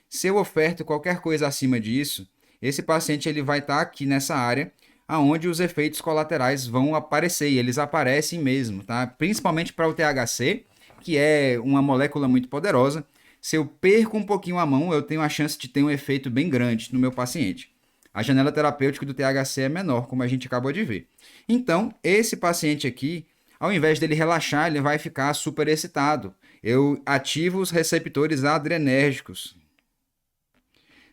Se eu oferto qualquer coisa acima disso, esse paciente ele vai estar aqui nessa área aonde os efeitos colaterais vão aparecer, e eles aparecem mesmo, tá? Principalmente para o THC, que é uma molécula muito poderosa. Se eu perco um pouquinho a mão, eu tenho a chance de ter um efeito bem grande no meu paciente. A janela terapêutica do THC é menor, como a gente acabou de ver. Então, esse paciente aqui, ao invés dele relaxar, ele vai ficar super excitado. Eu ativo os receptores adrenérgicos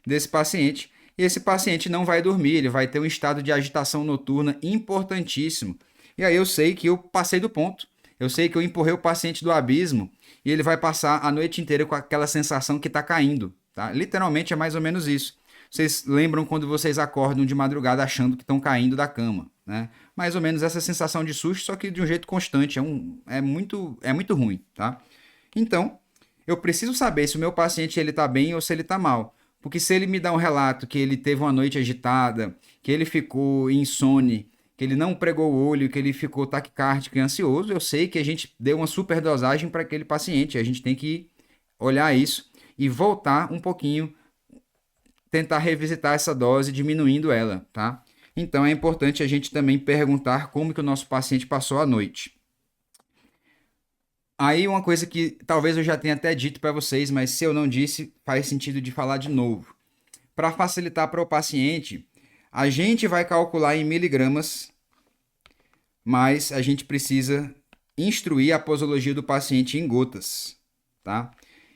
desse paciente e esse paciente não vai dormir, ele vai ter um estado de agitação noturna importantíssimo. E aí eu sei que eu passei do ponto, eu sei que eu empurrei o paciente do abismo e ele vai passar a noite inteira com aquela sensação que está caindo, tá? Literalmente é mais ou menos isso. Vocês lembram quando vocês acordam de madrugada achando que estão caindo da cama, né? Mais ou menos essa sensação de susto, só que de um jeito constante, é muito ruim, tá? Então, eu preciso saber se o meu paciente ele está bem ou se ele está mal. Porque se ele me dá um relato que ele teve uma noite agitada, que ele ficou insone, que ele não pregou o olho, que ele ficou taquicárdico e ansioso, eu sei que a gente deu uma superdosagem para aquele paciente. A gente tem que olhar isso e voltar um pouquinho, tentar revisitar essa dose, diminuindo ela, tá? Então é importante a gente também perguntar como que o nosso paciente passou a noite. Aí uma coisa que talvez eu já tenha até dito para vocês, mas se eu não disse, faz sentido de falar de novo. Para facilitar para o paciente, a gente vai calcular em miligramas, mas a gente precisa instruir a posologia do paciente em gotas, tá?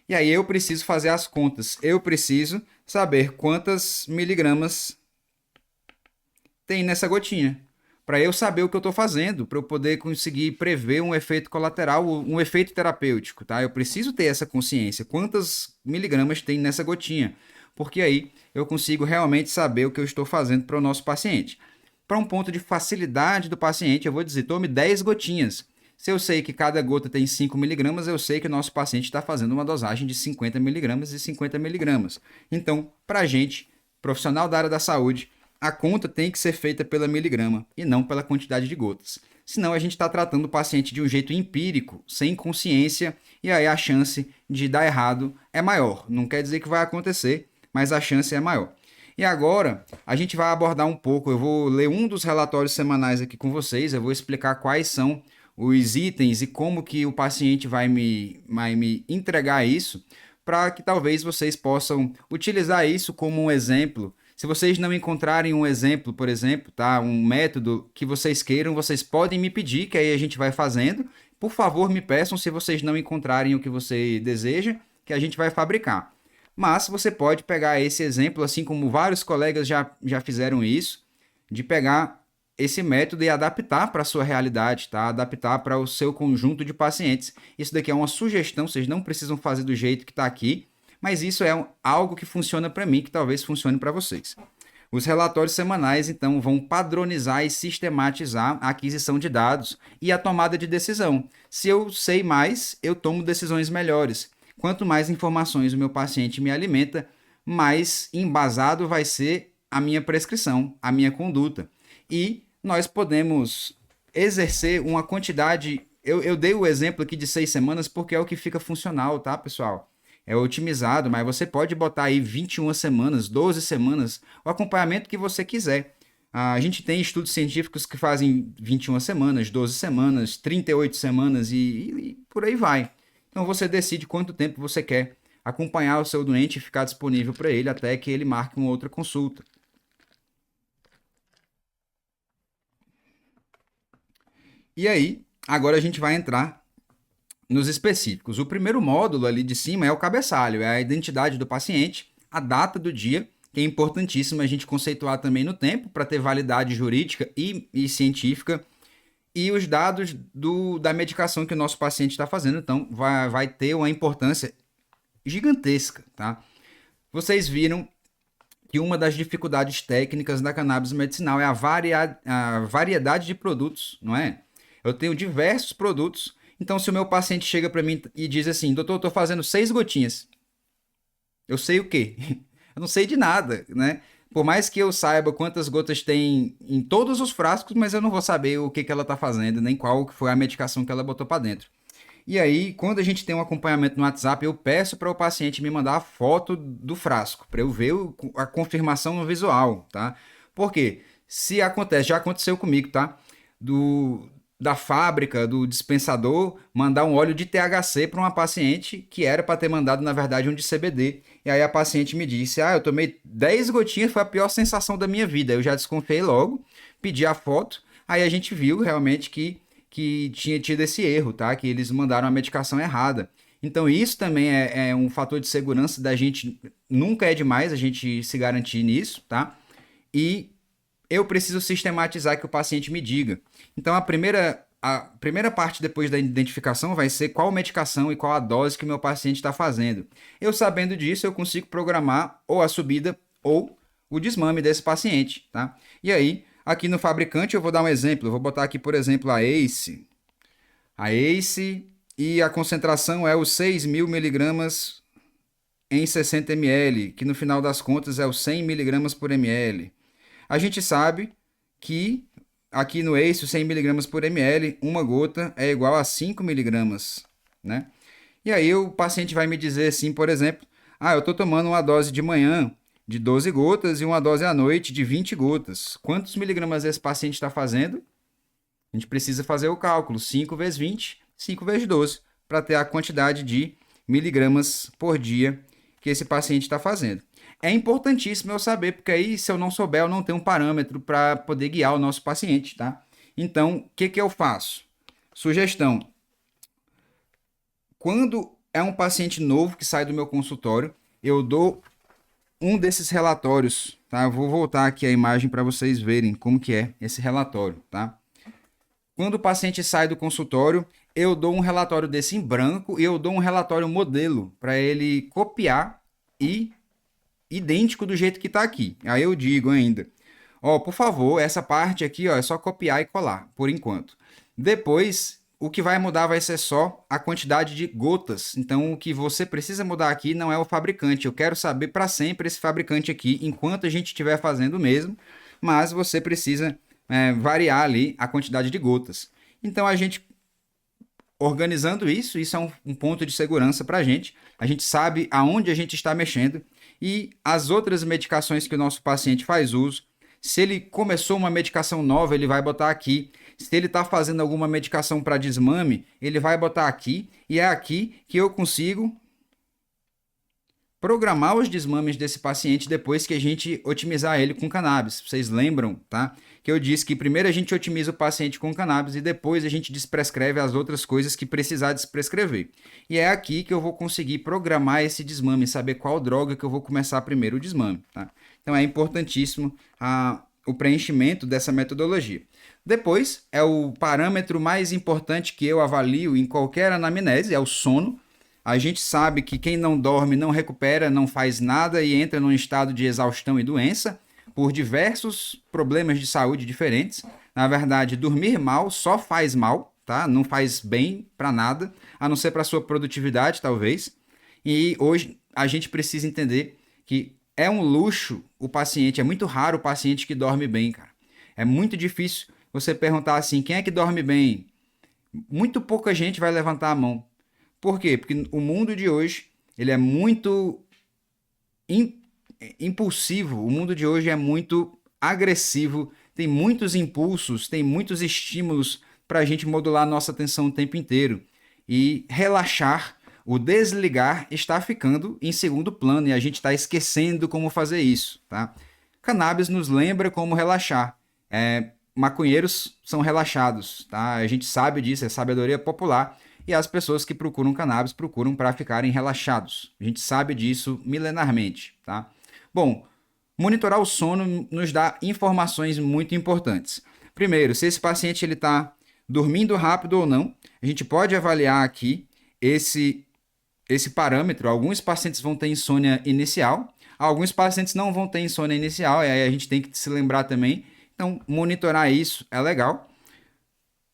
E aí eu preciso fazer as contas. Eu preciso saber quantas miligramas tem nessa gotinha, para eu saber o que eu estou fazendo, para eu poder conseguir prever um efeito colateral, um efeito terapêutico, tá? Eu preciso ter essa consciência, quantas miligramas tem nessa gotinha, porque aí eu consigo realmente saber o que eu estou fazendo para o nosso paciente. Para um ponto de facilidade do paciente, eu vou dizer, tome 10 gotinhas. Se eu sei que cada gota tem 5 miligramas, eu sei que o nosso paciente está fazendo uma dosagem de 50 miligramas e 50 miligramas. Então, para a gente, profissional da área da saúde, a conta tem que ser feita pela miligrama e não pela quantidade de gotas. Senão a gente está tratando o paciente de um jeito empírico, sem consciência, e aí a chance de dar errado é maior. Não quer dizer que vai acontecer, mas a chance é maior. E agora a gente vai abordar um pouco, eu vou ler um dos relatórios semanais aqui com vocês, eu vou explicar quais são os itens e como que o paciente vai me entregar isso, para que talvez vocês possam utilizar isso como um exemplo. Se vocês não encontrarem um exemplo, por exemplo, tá, um método que vocês queiram, vocês podem me pedir, que aí a gente vai fazendo. Por favor, me peçam se vocês não encontrarem o que você deseja, que a gente vai fabricar. Mas você pode pegar esse exemplo, assim como vários colegas já fizeram isso, de pegar esse método e adaptar para a sua realidade, tá? Adaptar para o seu conjunto de pacientes. Isso daqui é uma sugestão, vocês não precisam fazer do jeito que está aqui, mas isso é algo que funciona para mim, que talvez funcione para vocês. Os relatórios semanais, então, vão padronizar e sistematizar a aquisição de dados e a tomada de decisão. Se eu sei mais, eu tomo decisões melhores. Quanto mais informações o meu paciente me alimenta, mais embasado vai ser a minha prescrição, a minha conduta. E nós podemos exercer uma quantidade eu dei o exemplo aqui de 6 semanas porque é o que fica funcional, tá, pessoal? É otimizado, mas você pode botar aí 21 semanas, 12 semanas, o acompanhamento que você quiser. A gente tem estudos científicos que fazem 21 semanas, 12 semanas, 38 semanas e por aí vai. Então você decide quanto tempo você quer acompanhar o seu doente e ficar disponível para ele até que ele marque uma outra consulta. E aí, agora a gente vai entrar nos específicos. O primeiro módulo ali de cima é o cabeçalho, é a identidade do paciente, a data do dia, que é importantíssimo a gente conceituar também no tempo para ter validade jurídica e científica, e os dados da medicação que o nosso paciente está fazendo. Então, vai ter uma importância gigantesca, tá? Vocês viram que uma das dificuldades técnicas da cannabis medicinal é a variedade de produtos, não é? Eu tenho diversos produtos, então se o meu paciente chega para mim e diz assim, doutor, eu estou fazendo 6 gotinhas, eu sei o quê? Eu não sei de nada, né? Por mais que eu saiba quantas gotas tem em todos os frascos, mas eu não vou saber o que ela está fazendo, nem qual foi a medicação que ela botou para dentro. E aí, quando a gente tem um acompanhamento no WhatsApp, eu peço para o paciente me mandar a foto do frasco, para eu ver a confirmação no visual, tá? Por quê? Se acontece, já aconteceu comigo, tá? Da fábrica, do dispensador, mandar um óleo de THC para uma paciente que era para ter mandado, na verdade, um de CBD. E aí a paciente me disse: eu tomei 10 gotinhas, foi a pior sensação da minha vida. Eu já desconfiei logo, pedi a foto, aí a gente viu realmente que tinha tido esse erro, tá? Que eles mandaram a medicação errada. Então isso também é um fator de segurança da gente. Nunca é demais a gente se garantir nisso, tá? E eu preciso sistematizar que o paciente me diga. Então a primeira parte depois da identificação vai ser qual medicação e qual a dose que o meu paciente está fazendo. Eu sabendo disso, eu consigo programar ou a subida ou o desmame desse paciente, tá? E aí, aqui no fabricante, eu vou dar um exemplo. Eu vou botar aqui, por exemplo, a ACE. A ACE e a concentração é os 6.000 miligramas em 60 ml, que no final das contas é os 100 miligramas por ml. A gente sabe que aqui no ACE, os 100 miligramas por ml, uma gota é igual a 5 miligramas, né? E aí o paciente vai me dizer assim, por exemplo, eu estou tomando uma dose de manhã de 12 gotas e uma dose à noite de 20 gotas. Quantos miligramas esse paciente está fazendo? A gente precisa fazer o cálculo, 5 vezes 20, 5 vezes 12, para ter a quantidade de miligramas por dia que esse paciente está fazendo. É importantíssimo eu saber, porque aí se eu não souber, eu não tenho um parâmetro para poder guiar o nosso paciente, tá? Então, o que eu faço? Sugestão: quando é um paciente novo que sai do meu consultório, eu dou um desses relatórios, tá? Eu vou voltar aqui a imagem para vocês verem como que é esse relatório, tá? Quando o paciente sai do consultório, eu dou um relatório desse em branco e eu dou um relatório modelo para ele copiar e idêntico do jeito que está aqui. Aí eu digo ainda, por favor, essa parte aqui, é só copiar e colar, por enquanto. Depois, o que vai mudar vai ser só a quantidade de gotas. Então, o que você precisa mudar aqui não é o fabricante. Eu quero saber para sempre esse fabricante aqui, enquanto a gente estiver fazendo o mesmo, mas você precisa variar ali a quantidade de gotas. Então, a gente organizando isso é um ponto de segurança para a gente. A gente sabe aonde a gente está mexendo e as outras medicações que o nosso paciente faz uso. Se ele começou uma medicação nova, ele vai botar aqui. Se ele está fazendo alguma medicação para desmame, ele vai botar aqui. E é aqui que eu consigo programar os desmames desse paciente depois que a gente otimizar ele com cannabis. Vocês lembram, tá? Que eu disse que primeiro a gente otimiza o paciente com cannabis e depois a gente desprescreve as outras coisas que precisar desprescrever. E é aqui que eu vou conseguir programar esse desmame, saber qual droga que eu vou começar primeiro o desmame, tá? Então é importantíssimo o preenchimento dessa metodologia. Depois é o parâmetro mais importante que eu avalio em qualquer anamnese, é o sono. A gente sabe que quem não dorme não recupera, não faz nada e entra num estado de exaustão e doença por diversos problemas de saúde diferentes. Na verdade, dormir mal só faz mal, tá? Não faz bem para nada, a não ser para sua produtividade, talvez. E hoje a gente precisa entender que é um luxo o paciente, é muito raro o paciente que dorme bem, cara. É muito difícil você perguntar assim, quem é que dorme bem? Muito pouca gente vai levantar a mão. Por quê? Porque o mundo de hoje, ele é muito im- impulsivo, o mundo de hoje é muito agressivo, tem muitos impulsos, tem muitos estímulos para a gente modular a nossa atenção o tempo inteiro. E relaxar, o desligar, está ficando em segundo plano e a gente está esquecendo como fazer isso, tá? Cannabis nos lembra como relaxar. Maconheiros são relaxados, tá? A gente sabe disso, é sabedoria popular. E as pessoas que procuram cannabis procuram para ficarem relaxados. A gente sabe disso milenarmente, tá? Bom, monitorar o sono nos dá informações muito importantes. Primeiro, se esse paciente ele está dormindo rápido ou não, a gente pode avaliar aqui esse, esse parâmetro. Alguns pacientes vão ter insônia inicial, alguns pacientes não vão ter insônia inicial, e aí a gente tem que se lembrar também. Então, monitorar isso é legal.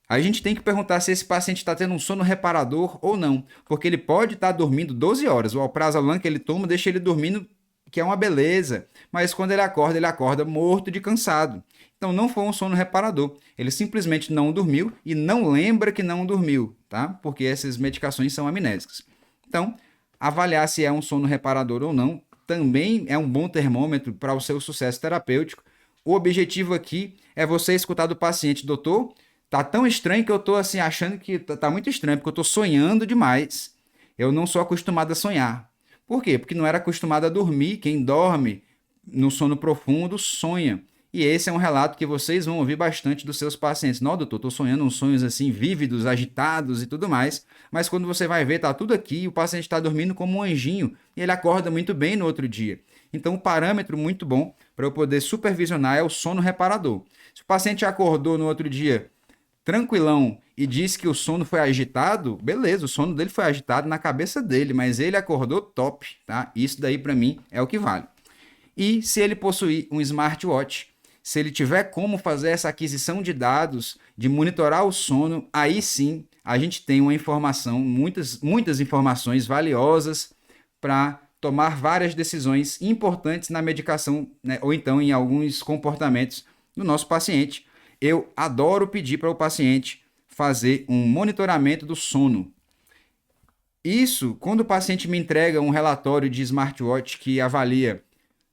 A gente tem que perguntar se esse paciente está tendo um sono reparador ou não, porque ele pode estar dormindo 12 horas. O alprazolam que ele toma deixa ele dormindo, que é uma beleza, mas quando ele acorda morto de cansado. Então não foi um sono reparador. Ele simplesmente não dormiu e não lembra que não dormiu, tá? Porque essas medicações são amnésicas. Então, avaliar se é um sono reparador ou não também é um bom termômetro para o seu sucesso terapêutico. O objetivo aqui é você escutar do paciente, doutor, tá tão estranho que eu tô assim achando que tá muito estranho, porque eu tô sonhando demais. Eu não sou acostumado a sonhar. Por quê? Porque não era acostumado a dormir. Quem dorme no sono profundo sonha. E esse é um relato que vocês vão ouvir bastante dos seus pacientes. Não, doutor, tô sonhando uns sonhos assim vívidos, agitados e tudo mais. Mas quando você vai ver, tá tudo aqui e o paciente está dormindo como um anjinho e ele acorda muito bem no outro dia. Então, um parâmetro muito bom para eu poder supervisionar é o sono reparador. Se o paciente acordou no outro dia tranquilão e disse que o sono foi agitado, beleza, o sono dele foi agitado na cabeça dele, mas ele acordou top, tá? Isso daí para mim é o que vale. E se ele possuir um smartwatch, se ele tiver como fazer essa aquisição de dados, de monitorar o sono, aí sim a gente tem uma informação, muitas informações valiosas para tomar várias decisões importantes na medicação, né, ou então em alguns comportamentos do nosso paciente. Eu adoro pedir para o paciente fazer um monitoramento do sono. Isso, quando o paciente me entrega um relatório de smartwatch que avalia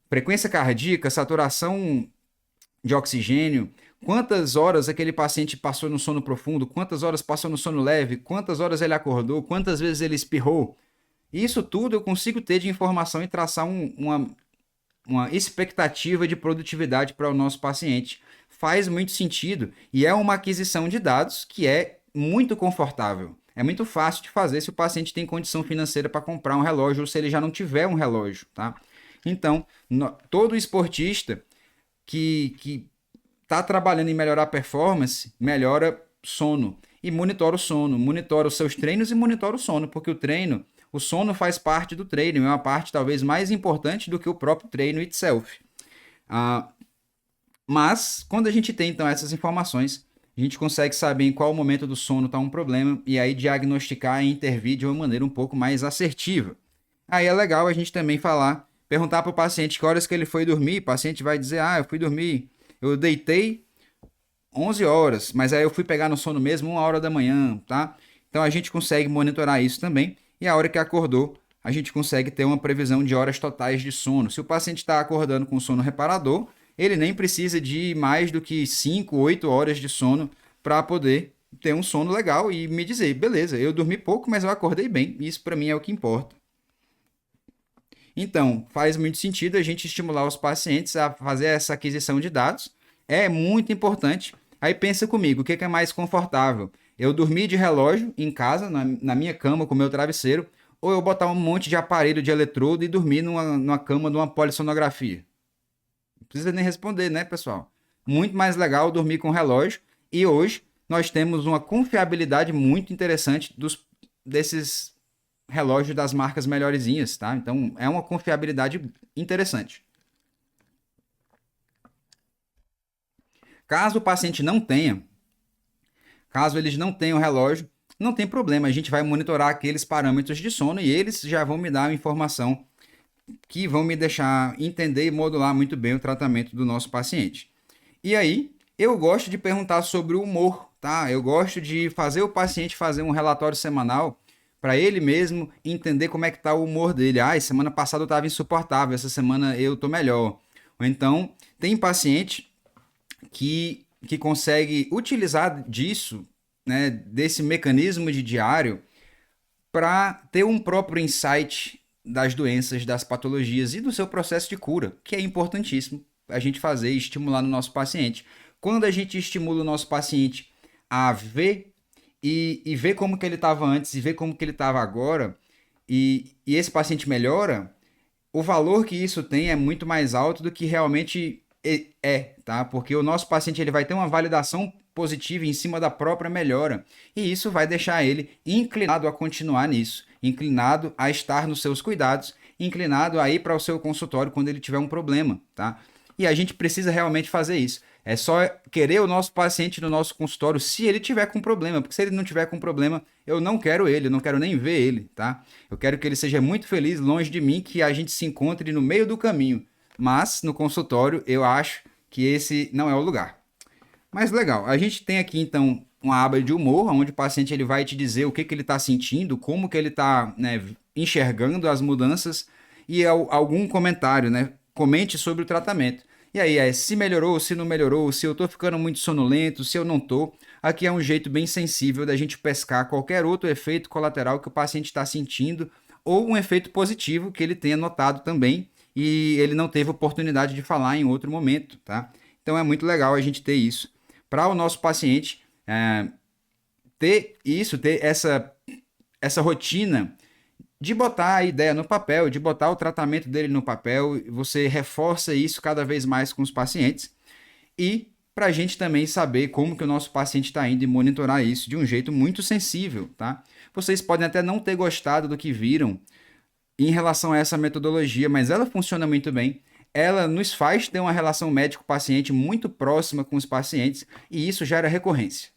frequência cardíaca, saturação de oxigênio, quantas horas aquele paciente passou no sono profundo, quantas horas passou no sono leve, quantas horas ele acordou, quantas vezes ele espirrou. Isso tudo eu consigo ter de informação e traçar uma expectativa de produtividade para o nosso paciente. Faz muito sentido e é uma aquisição de dados que é muito confortável. É muito fácil de fazer se o paciente tem condição financeira para comprar um relógio ou se ele já não tiver um relógio, tá? Então, todo esportista que está trabalhando em melhorar a performance, melhora sono e monitora o sono, monitora os seus treinos e monitora o sono, porque o sono faz parte do treino, é uma parte talvez mais importante do que o próprio treino itself. Ah, mas, quando a gente tem então essas informações, a gente consegue saber em qual momento do sono está um problema e aí diagnosticar e intervir de uma maneira um pouco mais assertiva. Aí é legal a gente também perguntar para o paciente que horas que ele foi dormir, o paciente vai dizer, eu fui dormir, eu deitei 11 horas, mas aí eu fui pegar no sono mesmo 1 hora da manhã, tá? Então a gente consegue monitorar isso também e a hora que acordou, a gente consegue ter uma previsão de horas totais de sono. Se o paciente está acordando com sono reparador, ele nem precisa de mais do que 5, 8 horas de sono para poder ter um sono legal e me dizer, beleza, eu dormi pouco, mas eu acordei bem. Isso para mim é o que importa. Então, faz muito sentido a gente estimular os pacientes a fazer essa aquisição de dados. É muito importante. Aí pensa comigo, o que é mais confortável? Eu dormir de relógio em casa, na minha cama, com o meu travesseiro, ou eu botar um monte de aparelho de eletrodo e dormir numa cama de uma polissonografia? Não precisa nem responder, né, pessoal? Muito mais legal dormir com relógio. E hoje nós temos uma confiabilidade muito interessante desses relógios das marcas melhorzinhas, tá? Então é uma confiabilidade interessante. Caso o paciente não tenha, caso eles não tenham relógio, não tem problema, a gente vai monitorar aqueles parâmetros de sono e eles já vão me dar a informação que vão me deixar entender e modular muito bem o tratamento do nosso paciente. E aí, eu gosto de perguntar sobre o humor tá? Eu gosto de fazer o paciente fazer um relatório semanal para ele mesmo entender como é que tá o humor dele. Ah, semana passada eu estava insuportável, essa semana eu tô melhor. Ou então, tem paciente que consegue utilizar disso, né, desse mecanismo de diário, para ter um próprio insight das doenças, das patologias e do seu processo de cura, que é importantíssimo a gente fazer e estimular no nosso paciente. Quando a gente estimula o nosso paciente a ver e ver como que ele estava antes e ver como que ele estava agora, e esse paciente melhora, o valor que isso tem é muito mais alto do que realmente tá? Porque o nosso paciente ele vai ter uma validação positiva em cima da própria melhora, e isso vai deixar ele inclinado a continuar nisso, inclinado a estar nos seus cuidados, inclinado a ir para o seu consultório quando ele tiver um problema, tá? E a gente precisa realmente fazer isso. É só querer o nosso paciente no nosso consultório se ele tiver com problema, porque se ele não tiver com problema, eu não quero ele, eu não quero nem ver ele, tá? Eu quero que ele seja muito feliz longe de mim, que a gente se encontre no meio do caminho. Mas no consultório eu acho que esse não é o lugar. Mas legal, a gente tem aqui então uma aba de humor, onde o paciente ele vai te dizer o que, que ele está sentindo, como que ele está, né, enxergando as mudanças e algum comentário, né? Comente sobre o tratamento. E aí, se melhorou, se não melhorou, se eu estou ficando muito sonolento, se eu não estou. Aqui é um jeito bem sensível da gente pescar qualquer outro efeito colateral que o paciente está sentindo ou um efeito positivo que ele tenha notado também e ele não teve oportunidade de falar em outro momento, tá? Então é muito legal a gente ter isso para o nosso paciente ter isso, ter essa rotina de botar a ideia no papel, de botar o tratamento dele no papel. Você reforça isso cada vez mais com os pacientes e para a gente também saber como que o nosso paciente está indo e monitorar isso de um jeito muito sensível, tá? Vocês podem até não ter gostado do que viram em relação a essa metodologia, mas ela funciona muito bem. Ela nos faz ter uma relação médico-paciente muito próxima com os pacientes e isso gera recorrência.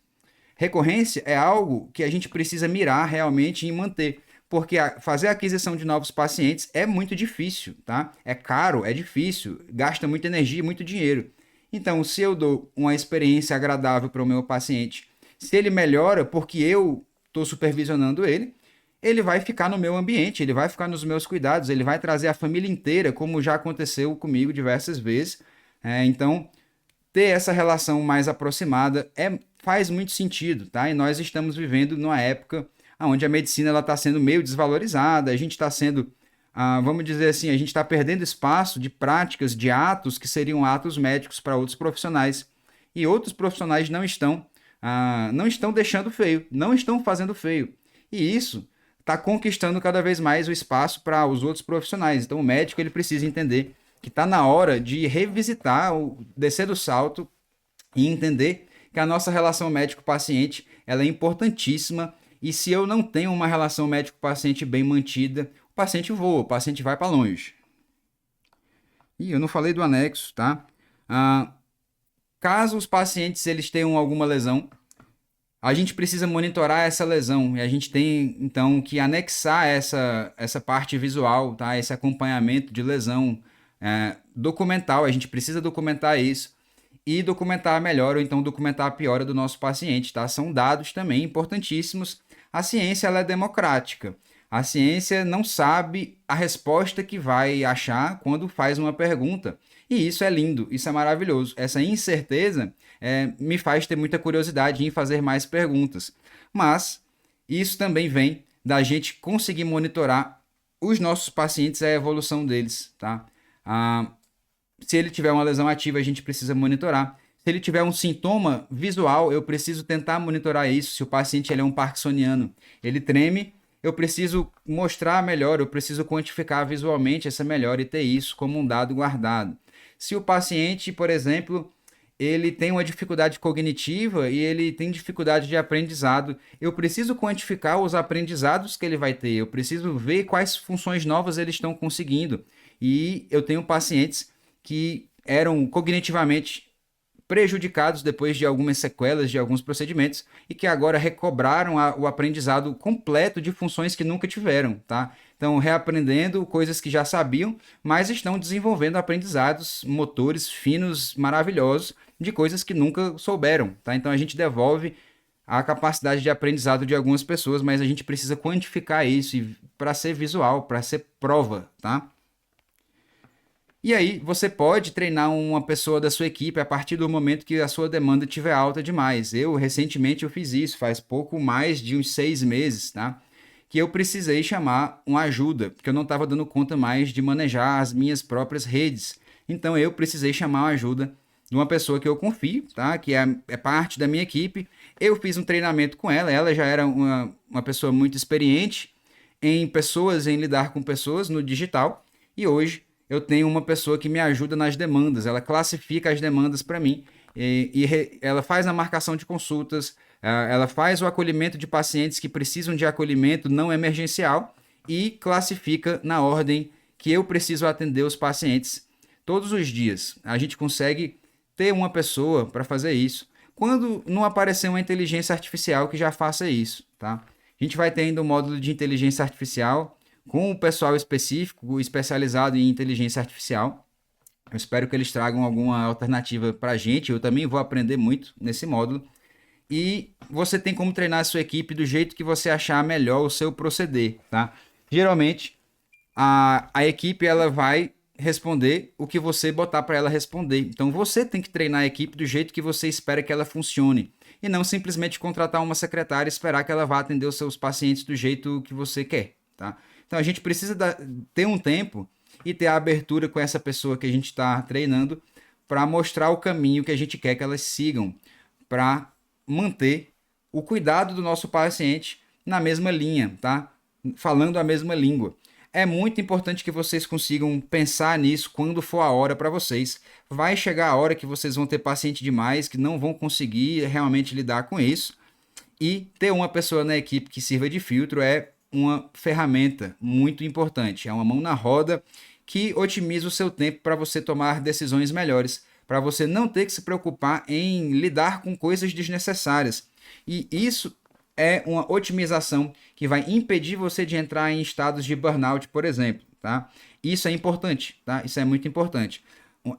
Recorrência é algo que a gente precisa mirar realmente em manter, porque fazer a aquisição de novos pacientes é muito difícil, tá? É caro, é difícil, gasta muita energia e muito dinheiro. Então, se eu dou uma experiência agradável para o meu paciente, se ele melhora porque eu estou supervisionando ele, ele vai ficar no meu ambiente, ele vai ficar nos meus cuidados, ele vai trazer a família inteira, como já aconteceu comigo diversas vezes. Então, ter essa relação mais aproximada faz muito sentido, tá? E nós estamos vivendo numa época onde a medicina está sendo meio desvalorizada, a gente está sendo, vamos dizer assim, a gente está perdendo espaço de práticas, de atos que seriam atos médicos para outros profissionais. E outros profissionais não estão deixando feio, não estão fazendo feio. E isso está conquistando cada vez mais o espaço para os outros profissionais. Então o médico ele precisa entender que está na hora de revisitar, descer do salto e entender que a nossa relação médico-paciente ela é importantíssima e se eu não tenho uma relação médico-paciente bem mantida, o paciente voa, o paciente vai para longe. E eu não falei do anexo, tá? Caso os pacientes eles tenham alguma lesão, a gente precisa monitorar essa lesão e a gente tem então que anexar essa parte visual, tá? Esse acompanhamento de lesão documental, a gente precisa documentar isso e documentar melhor ou então documentar a piora do nosso paciente, tá? São dados também importantíssimos. A ciência ela é democrática. A ciência não sabe a resposta que vai achar quando faz uma pergunta. E isso é lindo, isso é maravilhoso. Essa incerteza me faz ter muita curiosidade em fazer mais perguntas. Mas isso também vem da gente conseguir monitorar os nossos pacientes e a evolução deles, tá? Se ele tiver uma lesão ativa, a gente precisa monitorar. Se ele tiver um sintoma visual, eu preciso tentar monitorar isso. Se o paciente ele é um parkinsoniano, ele treme, eu preciso mostrar melhor, eu preciso quantificar visualmente essa melhora e ter isso como um dado guardado. Se o paciente, por exemplo, ele tem uma dificuldade cognitiva e ele tem dificuldade de aprendizado, eu preciso quantificar os aprendizados que ele vai ter, eu preciso ver quais funções novas eles estão conseguindo. E eu tenho pacientes que eram cognitivamente prejudicados depois de algumas sequelas de alguns procedimentos e que agora recobraram o aprendizado completo de funções que nunca tiveram, tá? Então, reaprendendo coisas que já sabiam, mas estão desenvolvendo aprendizados motores finos, maravilhosos, de coisas que nunca souberam, tá? Então, a gente devolve a capacidade de aprendizado de algumas pessoas, mas a gente precisa quantificar isso para ser visual, para ser prova, tá? E aí, você pode treinar uma pessoa da sua equipe a partir do momento que a sua demanda estiver alta demais. Recentemente, eu fiz isso, faz pouco mais de uns 6 meses, tá? Que eu precisei chamar uma ajuda, porque eu não estava dando conta mais de manejar as minhas próprias redes. Então, eu precisei chamar uma ajuda de uma pessoa que eu confio, tá? Que é parte da minha equipe. Eu fiz um treinamento com ela, ela já era uma pessoa muito experiente em pessoas, em lidar com pessoas no digital, e hoje eu tenho uma pessoa que me ajuda nas demandas, ela classifica as demandas para mim, ela faz a marcação de consultas, ela faz o acolhimento de pacientes que precisam de acolhimento não emergencial e classifica na ordem que eu preciso atender os pacientes todos os dias. A gente consegue ter uma pessoa para fazer isso. Quando não aparecer uma inteligência artificial que já faça isso, tá? A gente vai ter ainda um módulo de inteligência artificial com o pessoal específico, especializado em inteligência artificial. Eu espero que eles tragam alguma alternativa para a gente. Eu também vou aprender muito nesse módulo. E você tem como treinar a sua equipe do jeito que você achar melhor o seu proceder, tá? Geralmente, a equipe ela vai responder o que você botar para ela responder. Então, você tem que treinar a equipe do jeito que você espera que ela funcione. E não simplesmente contratar uma secretária e esperar que ela vá atender os seus pacientes do jeito que você quer, tá? Então, a gente precisa ter um tempo e ter a abertura com essa pessoa que a gente está treinando para mostrar o caminho que a gente quer que elas sigam, para manter o cuidado do nosso paciente na mesma linha, tá? Falando a mesma língua. É muito importante que vocês consigam pensar nisso quando for a hora para vocês. Vai chegar a hora que vocês vão ter paciente demais, que não vão conseguir realmente lidar com isso. E ter uma pessoa na equipe que sirva de filtro é uma ferramenta muito importante. É uma mão na roda que otimiza o seu tempo para você tomar decisões melhores, para você não ter que se preocupar em lidar com coisas desnecessárias. E isso é uma otimização que vai impedir você de entrar em estados de burnout, por exemplo, tá? Isso é importante, tá? Isso é muito importante.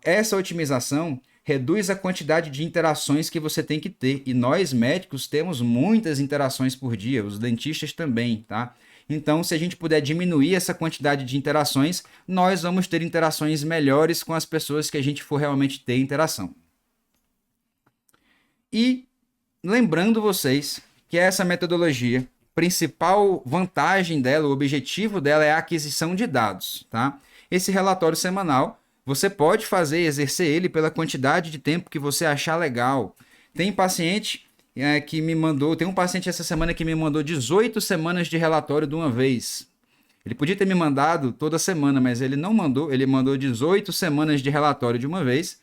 Essa otimização reduz a quantidade de interações que você tem que ter. E nós, médicos, temos muitas interações por dia, os dentistas também, tá? Então, se a gente puder diminuir essa quantidade de interações, nós vamos ter interações melhores com as pessoas que a gente for realmente ter interação. E lembrando vocês que essa metodologia, principal vantagem dela, o objetivo dela é a aquisição de dados, tá? Esse relatório semanal, você pode exercer ele pela quantidade de tempo que você achar legal. Tem paciente que me mandou, tem um paciente essa semana que me mandou 18 semanas de relatório de uma vez. Ele podia ter me mandado toda semana, mas ele não mandou, ele mandou 18 semanas de relatório de uma vez.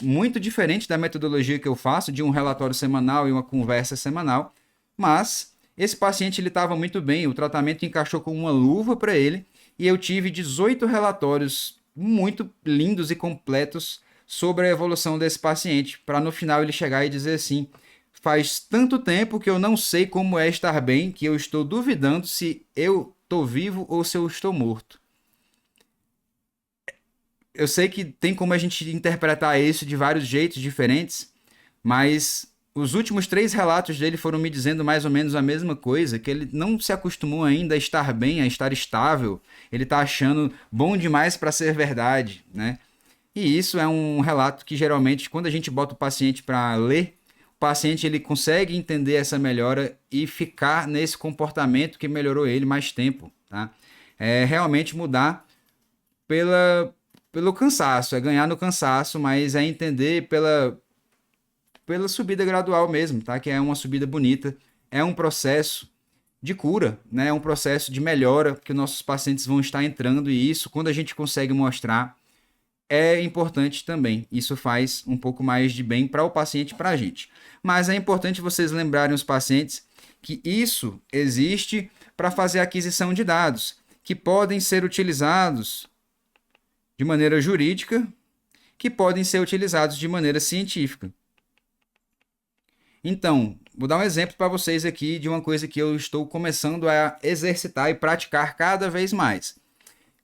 Muito diferente da metodologia que eu faço, de um relatório semanal e uma conversa semanal. Mas esse paciente estava muito bem, o tratamento encaixou com uma luva para ele e eu tive 18 relatórios muito lindos e completos sobre a evolução desse paciente, para no final ele chegar e dizer assim: faz tanto tempo que eu não sei como é estar bem, que eu estou duvidando se eu estou vivo ou se eu estou morto. Eu sei que tem como a gente interpretar isso de vários jeitos diferentes, mas os últimos 3 relatos dele foram me dizendo mais ou menos a mesma coisa, que ele não se acostumou ainda a estar bem, a estar estável. Ele está achando bom demais para ser verdade, né? E isso é um relato que geralmente, quando a gente bota o paciente para ler, o paciente ele consegue entender essa melhora e ficar nesse comportamento que melhorou ele mais tempo, tá? É realmente mudar pelo cansaço, é ganhar no cansaço, mas é entender pela subida gradual mesmo, tá? Que é uma subida bonita, é um processo de cura, né? É um processo de melhora que nossos pacientes vão estar entrando, e isso, quando a gente consegue mostrar, é importante também. Isso faz um pouco mais de bem para o paciente e para a gente. Mas é importante vocês lembrarem os pacientes que isso existe para fazer aquisição de dados, que podem ser utilizados de maneira jurídica, que podem ser utilizados de maneira científica. Então, vou dar um exemplo para vocês aqui de uma coisa que eu estou começando a exercitar e praticar cada vez mais.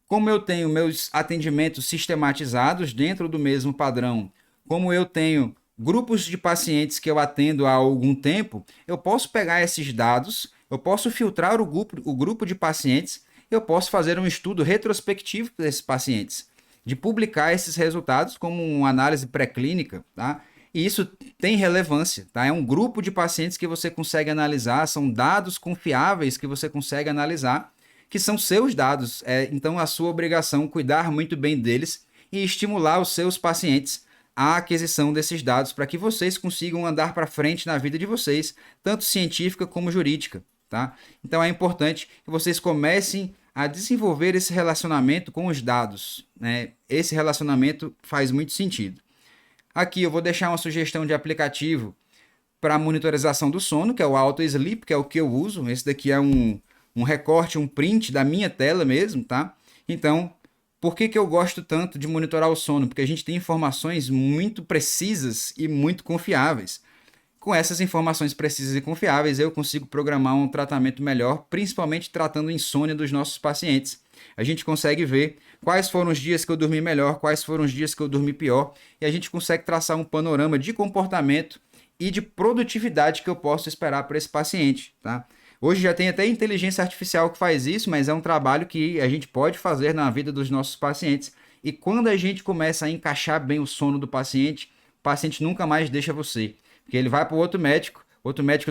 Como eu tenho meus atendimentos sistematizados dentro do mesmo padrão, como eu tenho grupos de pacientes que eu atendo há algum tempo, eu posso pegar esses dados, eu posso filtrar o grupo de pacientes, eu posso fazer um estudo retrospectivo desses pacientes, de publicar esses resultados como uma análise pré-clínica, tá? E isso tem relevância, tá? É um grupo de pacientes que você consegue analisar, são dados confiáveis que você consegue analisar, que são seus dados. Então, a sua obrigação é cuidar muito bem deles e estimular os seus pacientes à aquisição desses dados para que vocês consigam andar para frente na vida de vocês, tanto científica como jurídica, tá? Então, é importante que vocês comecem a desenvolver esse relacionamento com os dados, né? Esse relacionamento faz muito sentido. Aqui eu vou deixar uma sugestão de aplicativo para monitorização do sono, que é o Auto Sleep, que é o que eu uso. Esse daqui é um recorte, um print da minha tela mesmo, tá? Então, por que eu gosto tanto de monitorar o sono? Porque a gente tem informações muito precisas e muito confiáveis. Com essas informações precisas e confiáveis, eu consigo programar um tratamento melhor, principalmente tratando insônia dos nossos pacientes. A gente consegue ver quais foram os dias que eu dormi melhor, quais foram os dias que eu dormi pior, e a gente consegue traçar um panorama de comportamento e de produtividade que eu posso esperar para esse paciente, tá? Hoje já tem até inteligência artificial que faz isso, mas é um trabalho que a gente pode fazer na vida dos nossos pacientes. E quando a gente começa a encaixar bem o sono do paciente, o paciente nunca mais deixa você. Porque ele vai para o outro médico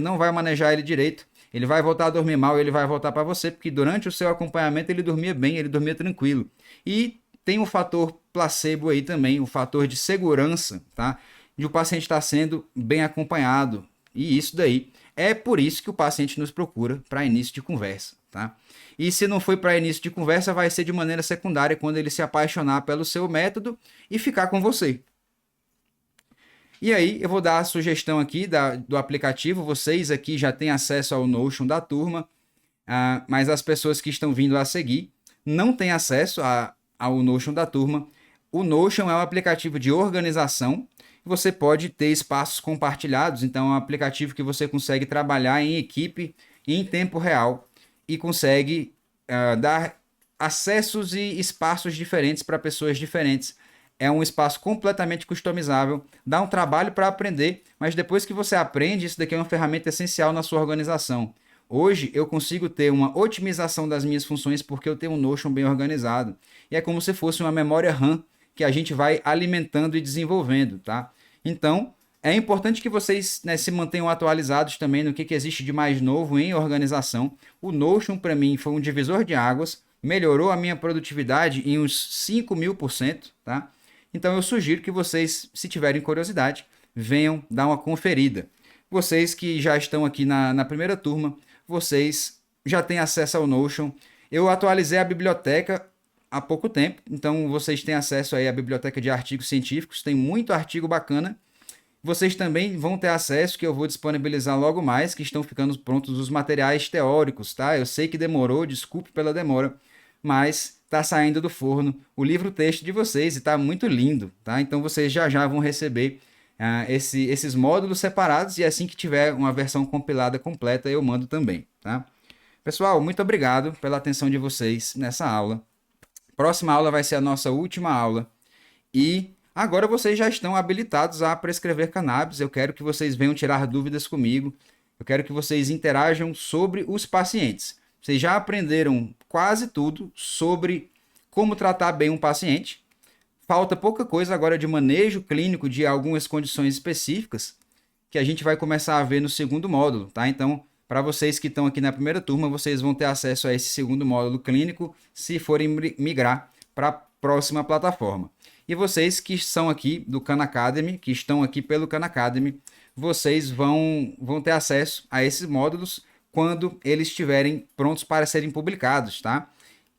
não vai manejar ele direito, ele vai voltar a dormir mal, ele vai voltar para você, porque durante o seu acompanhamento ele dormia bem, ele dormia tranquilo. E tem um fator placebo aí também, um fator de segurança, tá? De o paciente estar sendo bem acompanhado. E isso daí é por isso que o paciente nos procura para início de conversa, tá? E se não foi para início de conversa, vai ser de maneira secundária quando ele se apaixonar pelo seu método e ficar com você. E aí eu vou dar a sugestão aqui do aplicativo. Vocês aqui já têm acesso ao Notion da turma, mas as pessoas que estão vindo a seguir não têm acesso ao Notion da turma. O Notion é um aplicativo de organização. Você pode ter espaços compartilhados, então é um aplicativo que você consegue trabalhar em equipe em tempo real e consegue dar acessos e espaços diferentes para pessoas diferentes. É um espaço completamente customizável, dá um trabalho para aprender, mas depois que você aprende, isso daqui é uma ferramenta essencial na sua organização. Hoje eu consigo ter uma otimização das minhas funções porque eu tenho um Notion bem organizado. E é como se fosse uma memória RAM que a gente vai alimentando e desenvolvendo, tá? Então, é importante que vocês, né, se mantenham atualizados também no que existe de mais novo em organização. O Notion, para mim, foi um divisor de águas, melhorou a minha produtividade em uns 5.000%, tá? Então eu sugiro que vocês, se tiverem curiosidade, venham dar uma conferida. Vocês que já estão aqui na primeira turma, vocês já têm acesso ao Notion. Eu atualizei a biblioteca há pouco tempo, então vocês têm acesso aí à biblioteca de artigos científicos, tem muito artigo bacana. Vocês também vão ter acesso, que eu vou disponibilizar logo mais, que estão ficando prontos os materiais teóricos, tá? Eu sei que demorou, desculpe pela demora, mas está saindo do forno o livro-texto de vocês e está muito lindo, tá? Então vocês já vão receber esses módulos separados e assim que tiver uma versão compilada completa eu mando também, tá? Pessoal, muito obrigado pela atenção de vocês nessa aula. Próxima aula vai ser a nossa última aula e agora vocês já estão habilitados a prescrever cannabis. Eu quero que vocês venham tirar dúvidas comigo. Eu quero que vocês interajam sobre os pacientes. Vocês já aprenderam quase tudo sobre como tratar bem um paciente. Falta pouca coisa agora de manejo clínico de algumas condições específicas que a gente vai começar a ver no segundo módulo, tá? Então, para vocês que estão aqui na primeira turma, vocês vão ter acesso a esse segundo módulo clínico se forem migrar para a próxima plataforma. E vocês que são aqui do Khan Academy, que estão aqui pelo Khan Academy, vocês vão ter acesso a esses módulos quando eles estiverem prontos para serem publicados, tá?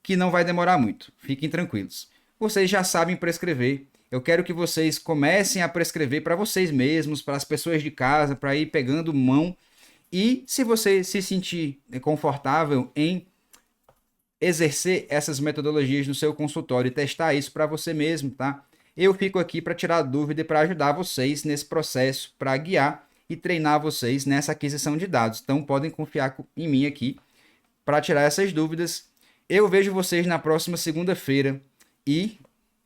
Que não vai demorar muito, fiquem tranquilos. Vocês já sabem prescrever, eu quero que vocês comecem a prescrever para vocês mesmos, para as pessoas de casa, para ir pegando mão. E se você se sentir confortável em exercer essas metodologias no seu consultório e testar isso para você mesmo, tá? Eu fico aqui para tirar dúvida e para ajudar vocês nesse processo, para guiar e treinar vocês nessa aquisição de dados. Então podem confiar em mim aqui para tirar essas dúvidas. Eu vejo vocês na próxima segunda-feira e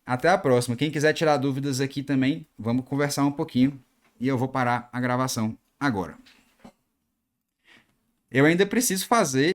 até a próxima. Quem quiser tirar dúvidas aqui também, vamos conversar um pouquinho. e eu vou parar a gravação agora. Eu ainda preciso fazer